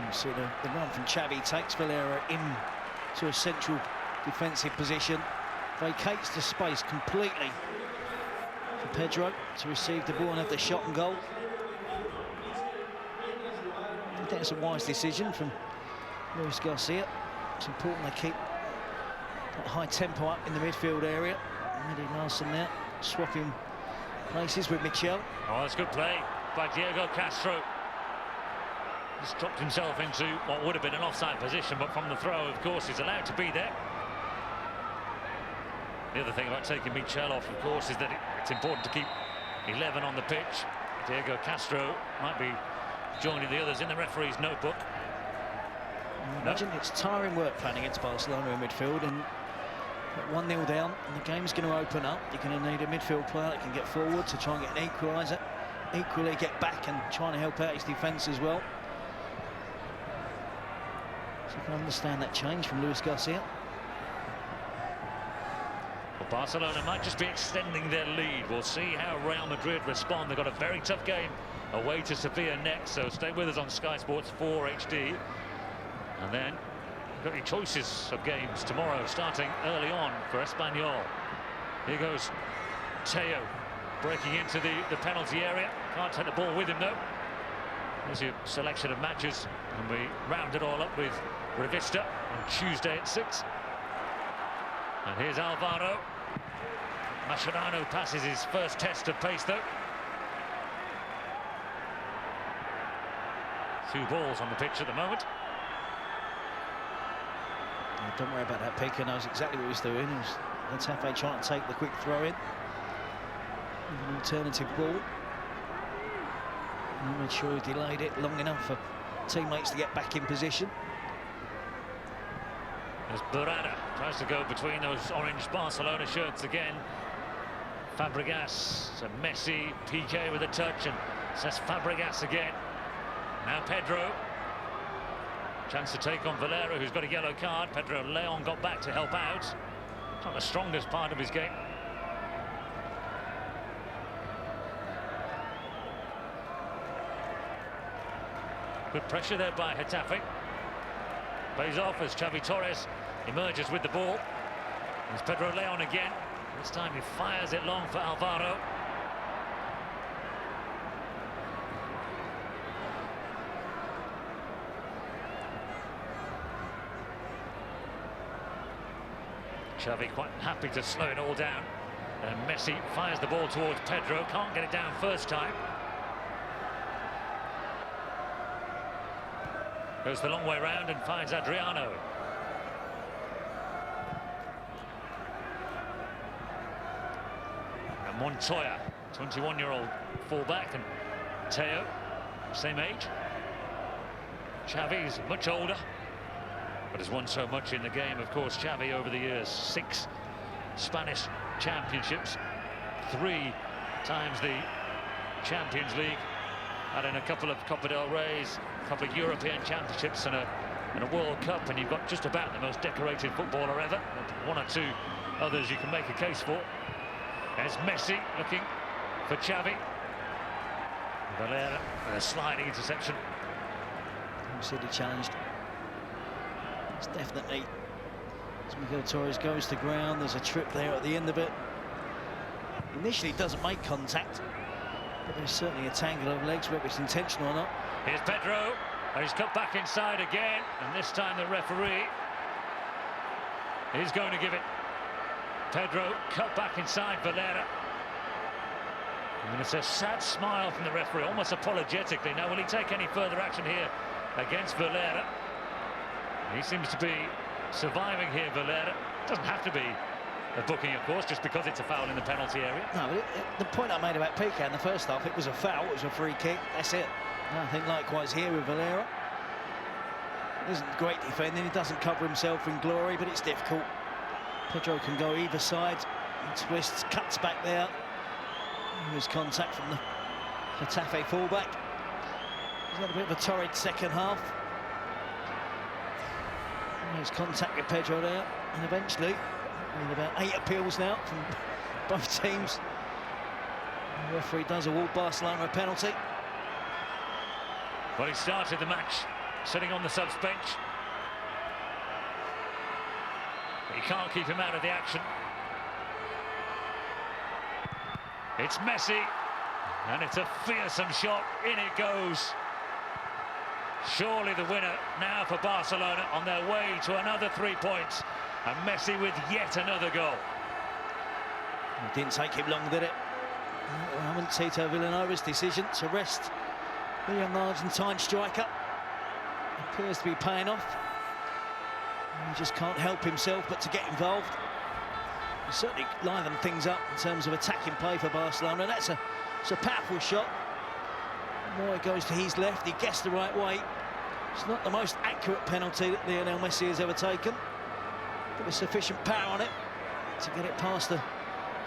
You see the run from Xavi takes Valera into a central defensive position, vacates the space completely for Pedro to receive the ball and have the shot and goal. I think that's a wise decision from Luis Garcia. It's important they keep that high tempo up in the midfield area. Eddie Larsson there swapping places with Michel. Oh, that's good play by Diego Castro. Just dropped himself into what would have been an offside position, but from the throw, of course, he's allowed to be there. The other thing about taking Michel off, of course, is that it's important to keep 11 on the pitch. Diego Castro might be joining the others in the referee's notebook. Imagine it's tiring work playing against Barcelona in midfield, and 1-0 down, and the game's going to open up. You're going to need a midfield player that can get forward to try and get an equaliser, equally get back and trying to help out his defence as well. So I can understand that change from Luis Garcia. Well, Barcelona might just be extending their lead. We'll see how Real Madrid respond. They've got a very tough game away to Sevilla next, so stay with us on Sky Sports 4 HD. And then you've got your choices of games tomorrow, starting early on for Espanyol. Here goes Teo, breaking into the penalty area. Can't take the ball with him, though. There's your selection of matches, and we round it all up with Revista on Tuesday at 6. And here's Alvaro. Mascherano passes his first test of pace, though. 2 balls on the pitch at the moment. Don't worry about that. Piqué knows exactly what he's doing. Getafe trying to take the quick throw in. An alternative ball. And made sure he delayed it long enough for teammates to get back in position. As Barada tries to go between those orange Barcelona shirts again. Fabregas, so Messi, Piqué with a touch, and says Fabregas again. Now Pedro. Chance to take on Valera, who's got a yellow card. Pedro Leon got back to help out. Not the strongest part of his game. Good pressure there by Getafe. Plays off as Xavi Torres emerges with the ball. There's Pedro Leon again. This time he fires it long for Alvaro. Xavi quite happy to slow it all down. And Messi fires the ball towards Pedro. Can't get it down first time. Goes the long way round and finds Adriano. And Montoya, 21-year-old fullback, and Teo, same age. Xavi's much older, but has won so much in the game, of course. Xavi over the years, 6 Spanish championships, 3 times the Champions League, adding a couple of Copa del Rey's, a couple of European championships and a World Cup, and you've got just about the most decorated footballer ever. 1 or 2 others you can make a case for. There's Messi looking for Xavi. Valera with a sliding interception. City challenged. It's definitely, as Miguel Torres goes to ground, there's a trip there at the end of it. Initially doesn't make contact, but there's certainly a tangle of legs, whether it's intentional or not. Here's Pedro, and he's cut back inside again, and this time the referee is going to give it. Pedro cut back inside Valera. And it's a sad smile from the referee, almost apologetically. Now, will he take any further action here against Valera? He seems to be surviving here, Valera. Doesn't have to be a booking, of course, just because it's a foul in the penalty area. No, but the point I made about Piqué in the first half, it was a foul, it was a free kick, that's it. And I think likewise here with Valera. It isn't great defending, he doesn't cover himself in glory, but it's difficult. Pedro can go either side, he twists, cuts back there. There's contact from the Getafe fullback. He's had a bit of a torrid second half. There's contact with Pedro there, and eventually, with about 8 appeals now from both teams, the referee does award Barcelona a penalty. Well, he started the match sitting on the subs bench, but you can't keep him out of the action. It's Messi, and it's a fearsome shot. In it goes. Surely the winner now for Barcelona on their way to another 3 points. And Messi with yet another goal. It didn't take him long, did it? Tito Villanova's decision to rest the young Argentine striker appears to be paying off. He just can't help himself but to get involved. He certainly livened things up in terms of attacking play for Barcelona. It's a powerful shot. More it goes to his left, he gets the right way. It's not the most accurate penalty that Lionel Messi has ever taken, but there's sufficient power on it to get it past the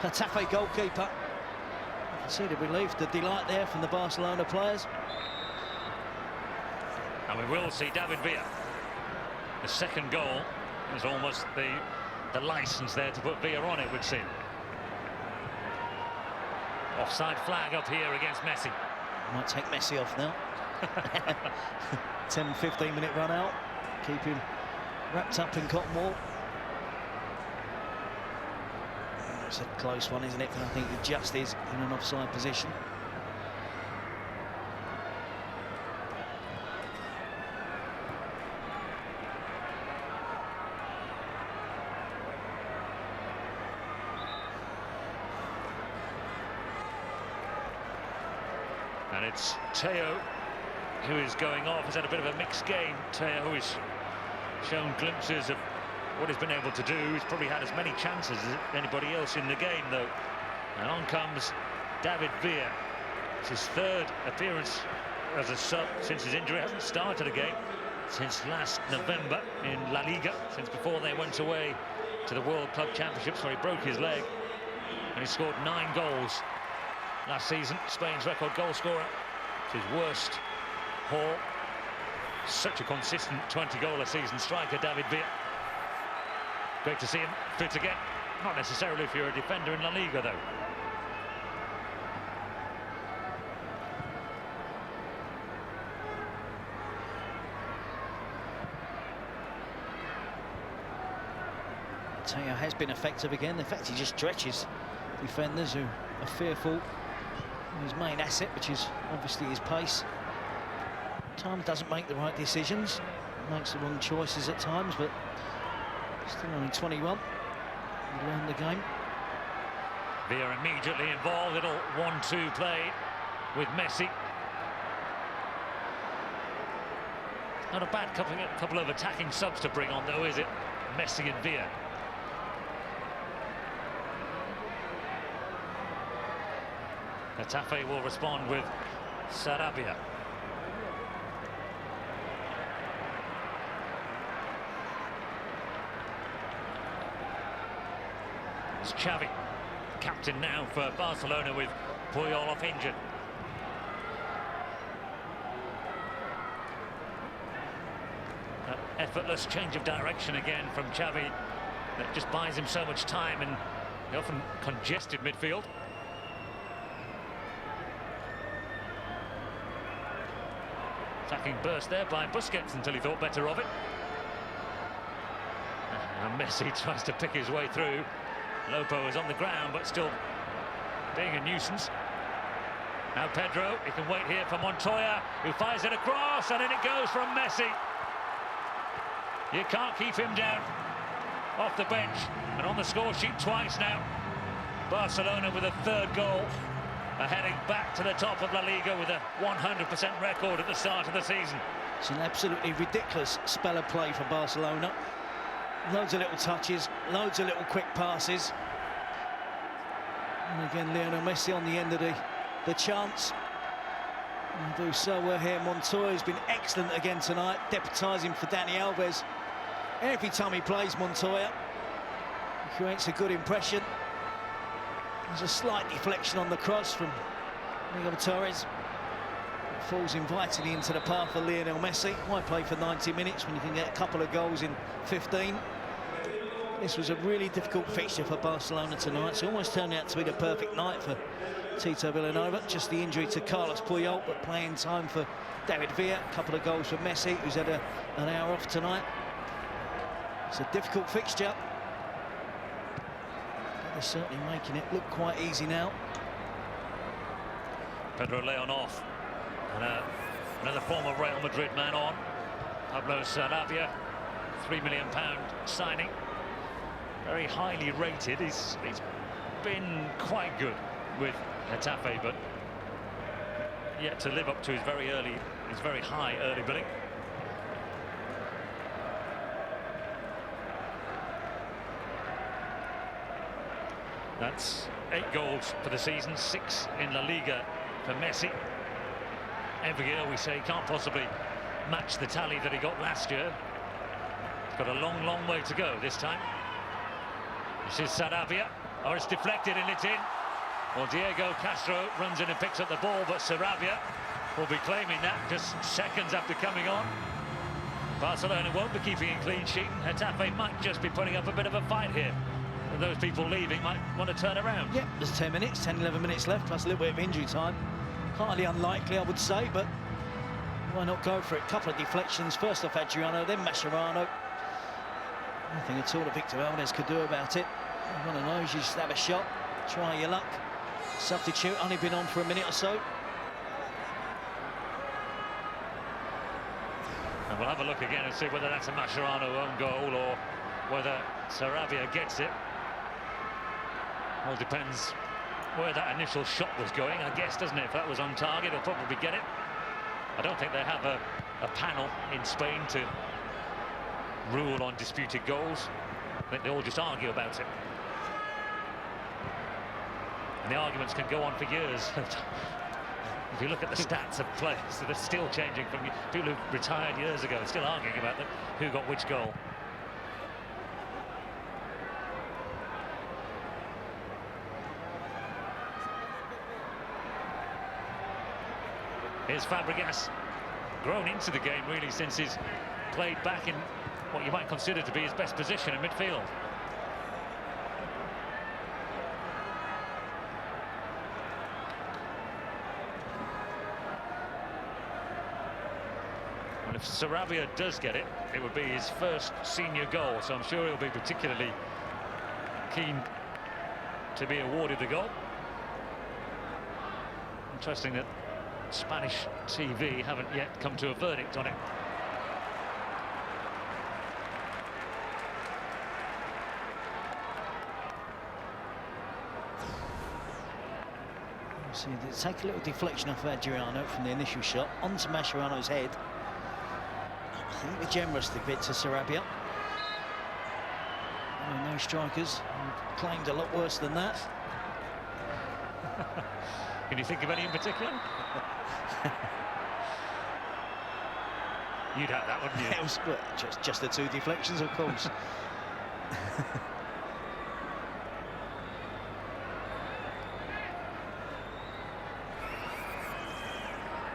Getafe goalkeeper. You can see the relief, the delight there from the Barcelona players. And we will see David Villa. The second goal is almost the license there to put Villa on, it would seem. Offside flag up here against Messi. Might take Messi off now. 10-15 minute run out, keep him wrapped up in cotton wool. It's a close one, isn't it? And I think it just is in an offside position. And it's Teo who is going off. He's had a bit of a mixed game. Teo, who has shown glimpses of what he's been able to do. He's probably had as many chances as anybody else in the game, though. And on comes David Villa. It's his third appearance as a sub since his injury. Hasn't started a game since last November in La Liga, since before they went away to the World Club Championships, where he broke his leg. And he scored 9 goals last season. Spain's record goal scorer. It's his worst haul. Such a consistent 20-goal-a-season striker, David Villa. Great to see him fit again. Not necessarily if you're a defender in La Liga, though. Teo has been effective again. In fact, he just stretches defenders who are fearful of his main asset, which is obviously his pace. Time doesn't make the right decisions, makes the wrong choices at times, but still only 21. He learned the game. Villa immediately involved. Little 1-2 play with Messi. Not a bad couple of attacking subs to bring on, though, is it? Messi and Villa. Getafe will respond with Sarabia. It's Xavi, captain now for Barcelona, with Puyol off injured. That effortless change of direction again from Xavi that just buys him so much time in the often congested midfield. Attacking burst there by Busquets until he thought better of it. And Messi tries to pick his way through. Lopo is on the ground, but still being a nuisance. Now Pedro, he can wait here for Montoya, who fires it across, and in it goes from Messi. You can't keep him down. Off the bench and on the score sheet twice now. Barcelona with a third goal, heading back to the top of La Liga with a 100% record at the start of the season. It's an absolutely ridiculous spell of play for Barcelona. Loads of little touches, loads of little quick passes. And again, Lionel Messi on the end of the chance. And do so well here. Montoya's been excellent again tonight, deputising for Dani Alves. Every time he plays, Montoya, he creates a good impression. There's a slight deflection on the cross from Miguel Torres. It falls invitingly into the path of Lionel Messi. Why play for 90 minutes when you can get a couple of goals in 15? This was a really difficult fixture for Barcelona tonight. It's almost turned out to be the perfect night for Tito Villanova. Just the injury to Carlos Puyol, but playing time for David Villa. A couple of goals for Messi, who's had an hour off tonight. It's a difficult fixture. But they're certainly making it look quite easy now. Pedro Leon off. And another former Real Madrid man on. Pablo Sarabia, £3 million signing. Very highly rated. He's been quite good with Getafe, but yet to live up to his very high early billing. That's 8 goals for the season, 6 in La Liga for Messi. Every year we say he can't possibly match the tally that he got last year. He's got a long, long way to go this time. This is Sarabia. Oh, it's deflected and it's in. Well, Diego Castro runs in and picks up the ball, but Sarabia will be claiming that just seconds after coming on. Barcelona won't be keeping a clean sheet. Getafe might just be putting up a bit of a fight here. And those people leaving might want to turn around. Yeah, there's 10 minutes, 10, 11 minutes left, plus a little bit of injury time. Highly unlikely, I would say, but why not go for it? Couple of deflections, first off Adriano, then Mascherano. Nothing at all that Victor Valdez could do about it. One of those, you just have a shot, try your luck. Substitute, only been on for a minute or so. And we'll have a look again and see whether that's a Mascherano own goal or whether Sarabia gets it. Well, depends where that initial shot was going, I guess, doesn't it? If that was on target, he'll probably get it. I don't think they have a panel in Spain to rule on disputed goals. I think they all just argue about it. And the arguments can go on for years. If you look at the stats of players that are still changing from people who retired years ago, still arguing about who got which goal. Here's Fabregas, grown into the game really since he's played back in what you might consider to be his best position in midfield. And if Sarabia does get it, it would be his first senior goal, so I'm sure he'll be particularly keen to be awarded the goal. Interesting that Spanish TV haven't yet come to a verdict on it. So they take a little deflection off Adriano from the initial shot onto Mascherano's head. I think they're generous to give it to Sarabia. No strikers claimed a lot worse than that. Can you think of any in particular? You'd have that, wouldn't you? It was just the two deflections, of course.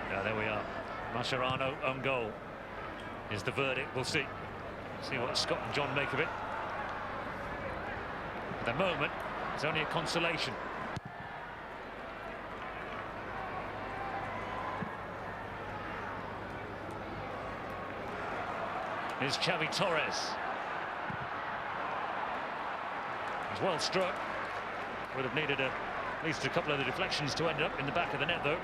Yeah, there we are. Mascherano own goal is the verdict. We'll see what Scott and John make of it. At the moment, it's only a consolation. Here's Xavi Torres. He's well struck. Would have needed at least a couple of the deflections to end up in the back of the net, though.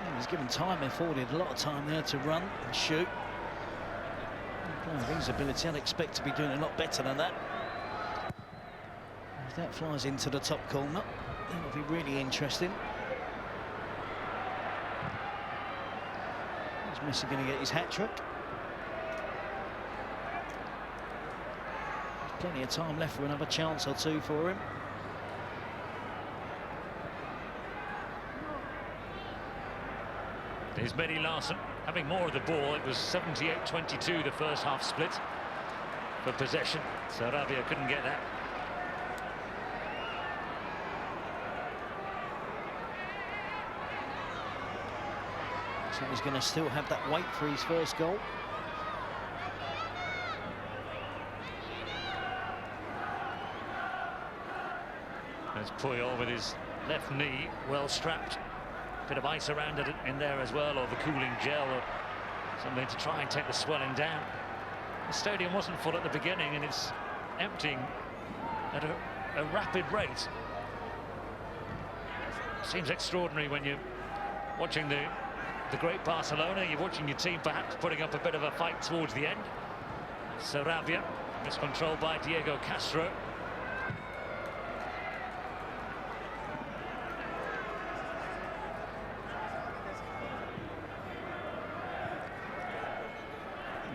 He was given time, afforded a lot of time there to run and shoot. Playing his ability, I'd expect to be doing a lot better than that. If that flies into the top corner, that would be really interesting. Is Messi going to get his hat-trick? Plenty of time left for another chance or two for him. Here's Mehdi Larson having more of the ball. It was 78-22 the first half split for possession. Sarabia couldn't get that. So he's going to still have that weight for his first goal. There's Puyol with his left knee well strapped. Bit of ice around it in there as well, or the cooling gel, or something to try and take the swelling down. The stadium wasn't full at the beginning, and it's emptying at a rapid rate. Seems extraordinary when you're watching the great Barcelona. You're watching your team perhaps putting up a bit of a fight towards the end. Sarabia miscontrolled by Diego Castro.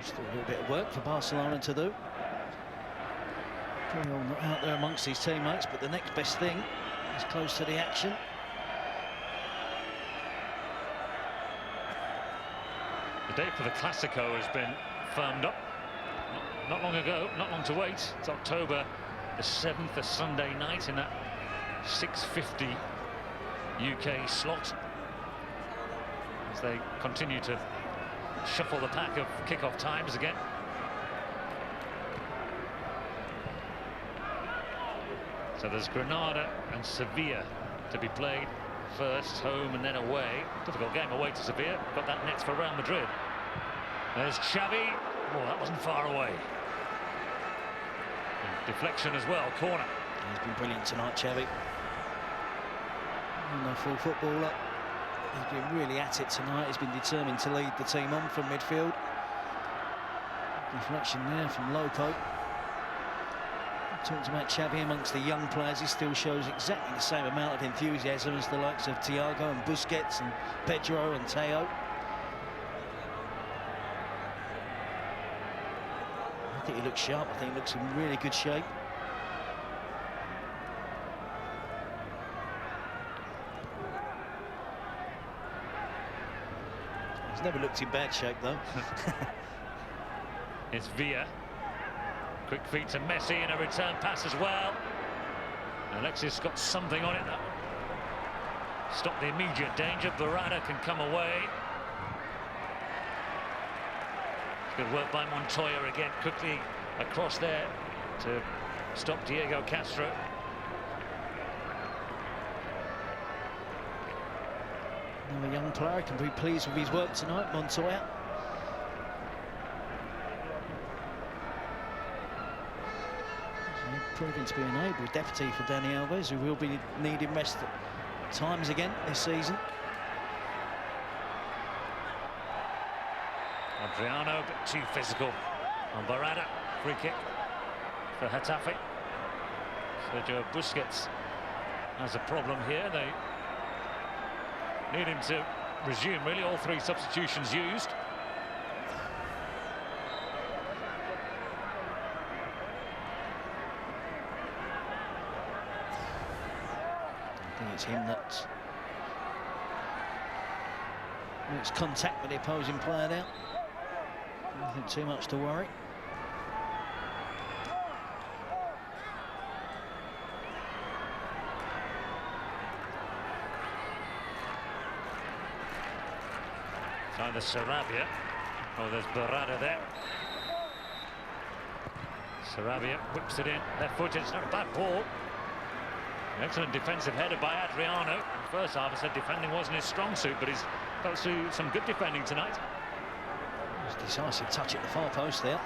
Still a little bit of work for Barcelona to do. Puyol not out there amongst his teammates, but the next best thing is close to the action. date for the Classico has been firmed up. Not long ago, not long to wait. It's October the 7th, a Sunday night in that 6:50 UK slot, as they continue to shuffle the pack of kick-off times again. So there's Granada and Sevilla to be played first, home and then away. Difficult game away to Sevilla. Got that next for Real Madrid. There's Xavi. Oh, that wasn't far away. And deflection as well, corner. He's been brilliant tonight, Xavi. No full footballer. He's been really at it tonight. He's been determined to lead the team on from midfield. Deflection there from Lopo. Talked about Xavi amongst the young players. He still shows exactly the same amount of enthusiasm as the likes of Thiago and Busquets and Pedro and Teo. I think he looks sharp. I think he looks in really good shape. He's never looked in bad shape, though. It's Villa. Quick feet to Messi and a return pass as well. Alexis got something on it. That stopped the immediate danger. Barada can come away. Good work by Montoya again, quickly across there to stop Diego Castro. Another young player can be pleased with his work tonight, Montoya. Proving to be an able deputy for Dani Alves, who will be needing rest at times again this season. Adriano, but too physical on Barada. Free kick for Getafe. Sergio Busquets has a problem here. They need him to resume, really. All three substitutions used. I think it's him that makes contact with the opposing player now. Nothing too much to worry. It's either Sarabia or there's Barada there. Sarabia whips it in, left-footed. It's not a bad ball. Excellent defensive header by Adriano. In the first half, I said defending wasn't his strong suit, but he's got to do some good defending tonight. Decisive touch at the far post there.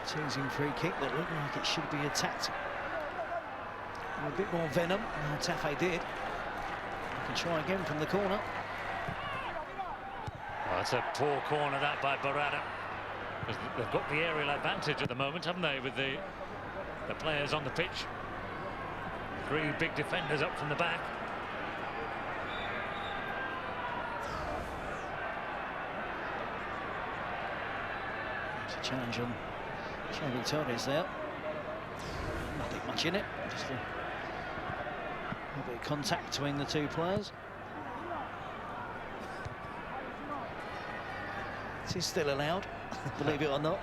Teasing free kick that looked like it should be attacked with a bit more venom. Getafe did. They can try again from the corner. Well, that's a poor corner, that, by Barada. Because they've got the aerial advantage at the moment, haven't they, with the players on the pitch. Three big defenders up from the back. It's a challenge on Xavi Torres there. Nothing much in it. Just a bit of contact between the two players. It is still allowed, believe it or not.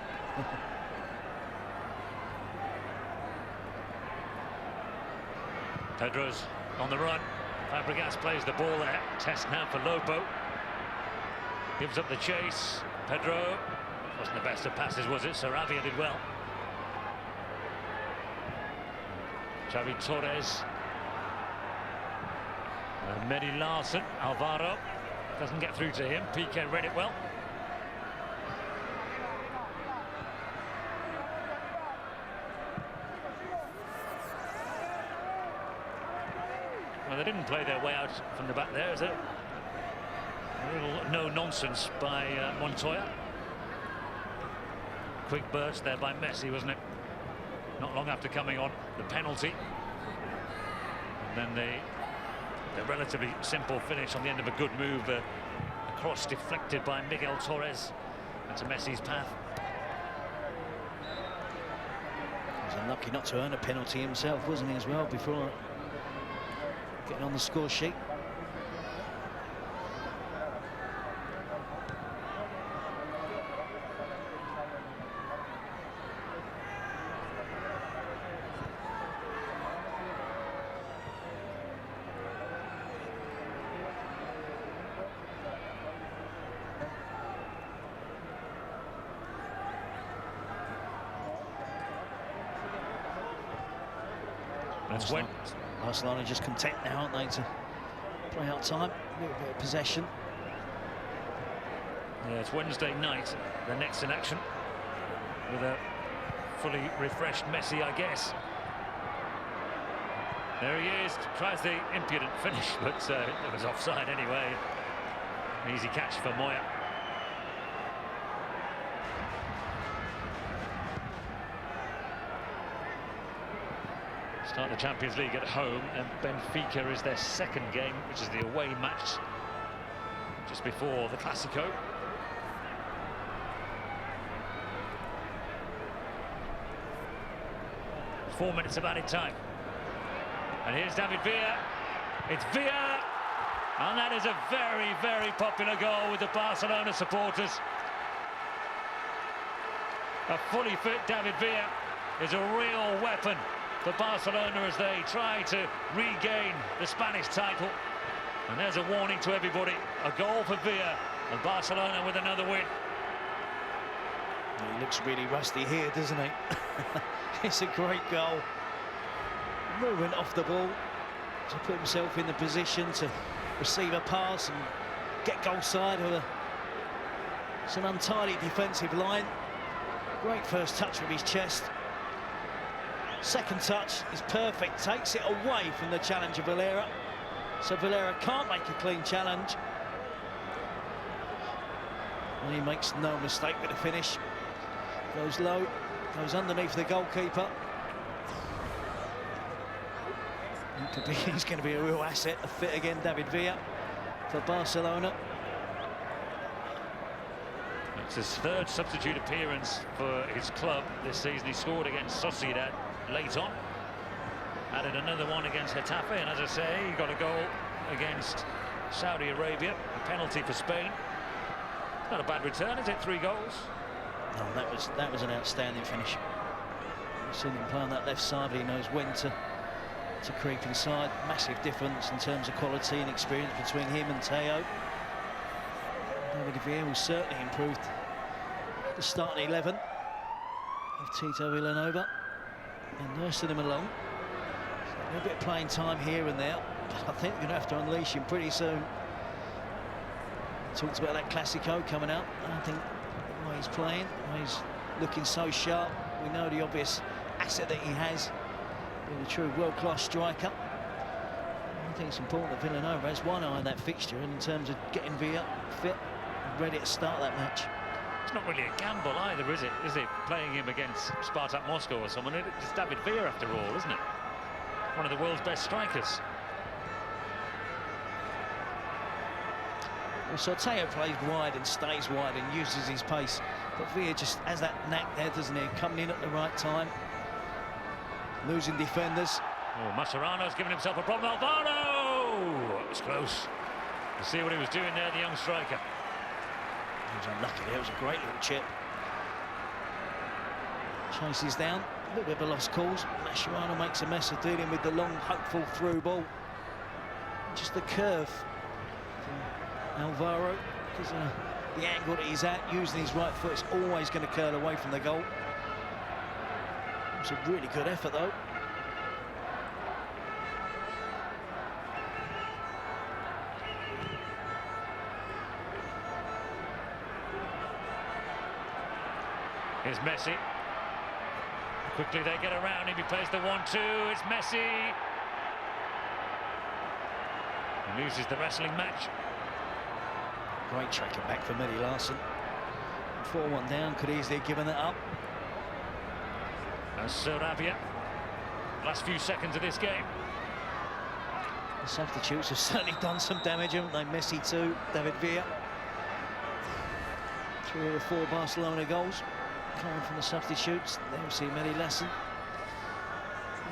Pedro's on the run. Fabregas plays the ball there. Test now for Lopo. Gives up the chase. Pedro. Wasn't the best of passes, was it? Sarabia did well. Xavi Torres. Mehdi Larson. Alvaro. Doesn't get through to him. Piqué read it well. Well, they didn't play their way out from the back there, is it? A little no-nonsense by Montoya. Quick burst there by Messi, wasn't it? Not long after coming on, the penalty. And then the relatively simple finish on the end of a good move. A cross deflected by Miguel Torres into Messi's path. He was unlucky not to earn a penalty himself, wasn't he, as well, before getting on the score sheet. That's when Barcelona just content now, aren't they, to play out time, a little bit of possession. Yeah, it's Wednesday night. The next in action with a fully refreshed Messi, I guess. There he is, tries the impudent finish, but it was offside anyway. An easy catch for Moya. Start the Champions League at home, and Benfica is their second game, which is the away match just before the Clásico. Four minutes of added time. And here's David Villa. It's Villa! And that is a very, very popular goal with the Barcelona supporters. A fully fit David Villa is a real weapon for Barcelona as they try to regain the Spanish title. And there's a warning to everybody. A goal for Villa and Barcelona with another win. He looks really rusty here, doesn't he? It's a great goal. Movement off the ball to put himself in the position to receive a pass and get goal side with it's an untidy defensive line. Great first touch with his chest. Second touch is perfect, takes it away from the challenge of Valera. So Valera can't make a clean challenge. And he makes no mistake with the finish. Goes low, goes underneath the goalkeeper. He's going to be a real asset, a fit again, David Villa, for Barcelona. It's his third substitute appearance for his club this season. He scored against Sociedad late on. Added another one against Getafe, and as I say, he got a goal against Saudi Arabia, a penalty for Spain. Not a bad return, is it? 3 goals. No, that was an outstanding finish. You've seen him play on that left side, but he knows when to creep inside. Massive difference in terms of quality and experience between him and Teo. David Villa will certainly improve the starting 11 of Tito Villanova and nursing him along. So a little bit of playing time here and there, but I think we're going to have to unleash him pretty soon. Talked about that Clásico coming out. I think the way he's playing, the way he's looking so sharp, we know the obvious asset that he has, being a true world-class striker. I think it's important that Villanova has one eye on that fixture, and in terms of getting Villa fit and ready to start that match. It's not really a gamble either, is it? Is it playing him against Spartak Moscow or someone? It's David Villa after all, isn't it? One of the world's best strikers. So Teo plays wide and stays wide and uses his pace, but Villa just has that knack there, doesn't he? Coming in at the right time, losing defenders. Oh, Mascherano's giving himself a problem. Alvaro! It was close. You see what he was doing there, the young striker. He was unlucky there. It was a great little chip. Chases down, a little bit of a lost cause. Mascherano makes a mess of dealing with the long, hopeful through ball. Just the curve from Alvaro, because the angle that he's at, using his right foot, is always going to curl away from the goal. It's a really good effort, though. Here's Messi. Quickly they get around him. He plays the 1-2. It's Messi. He loses the wrestling match. Great tracking back for Mehdi Larson. 4-1 down, could easily have given that up. And Sarabia. Last few seconds of this game. The substitutes have certainly done some damage, haven't they? Messi 2, David Villa. 3 of the 4 Barcelona goals coming from the substitutes. There we see Mehdi Larson.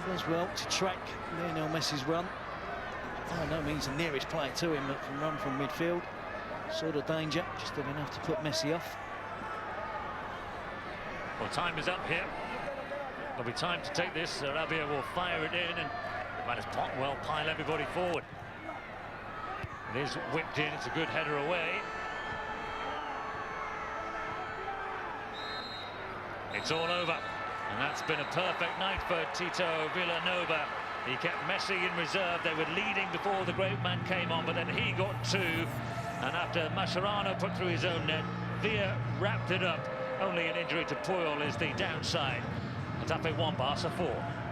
He does well to track Lionel Messi's run. By no means the nearest player to him, but from run from midfield. Sort of danger, just did enough to put Messi off. Well, time is up here. There'll be time to take this. Sarabia will fire it in and might as well pile everybody forward. It is whipped in, it's a good header away. It's all over, and that's been a perfect night for Tito Villanova He kept Messi in reserve. They were leading before the great man came on, but then he got two. And after Mascherano put through his own net, Villa wrapped it up. Only an injury to Puyol is the downside. Getafe 1, Barca 4.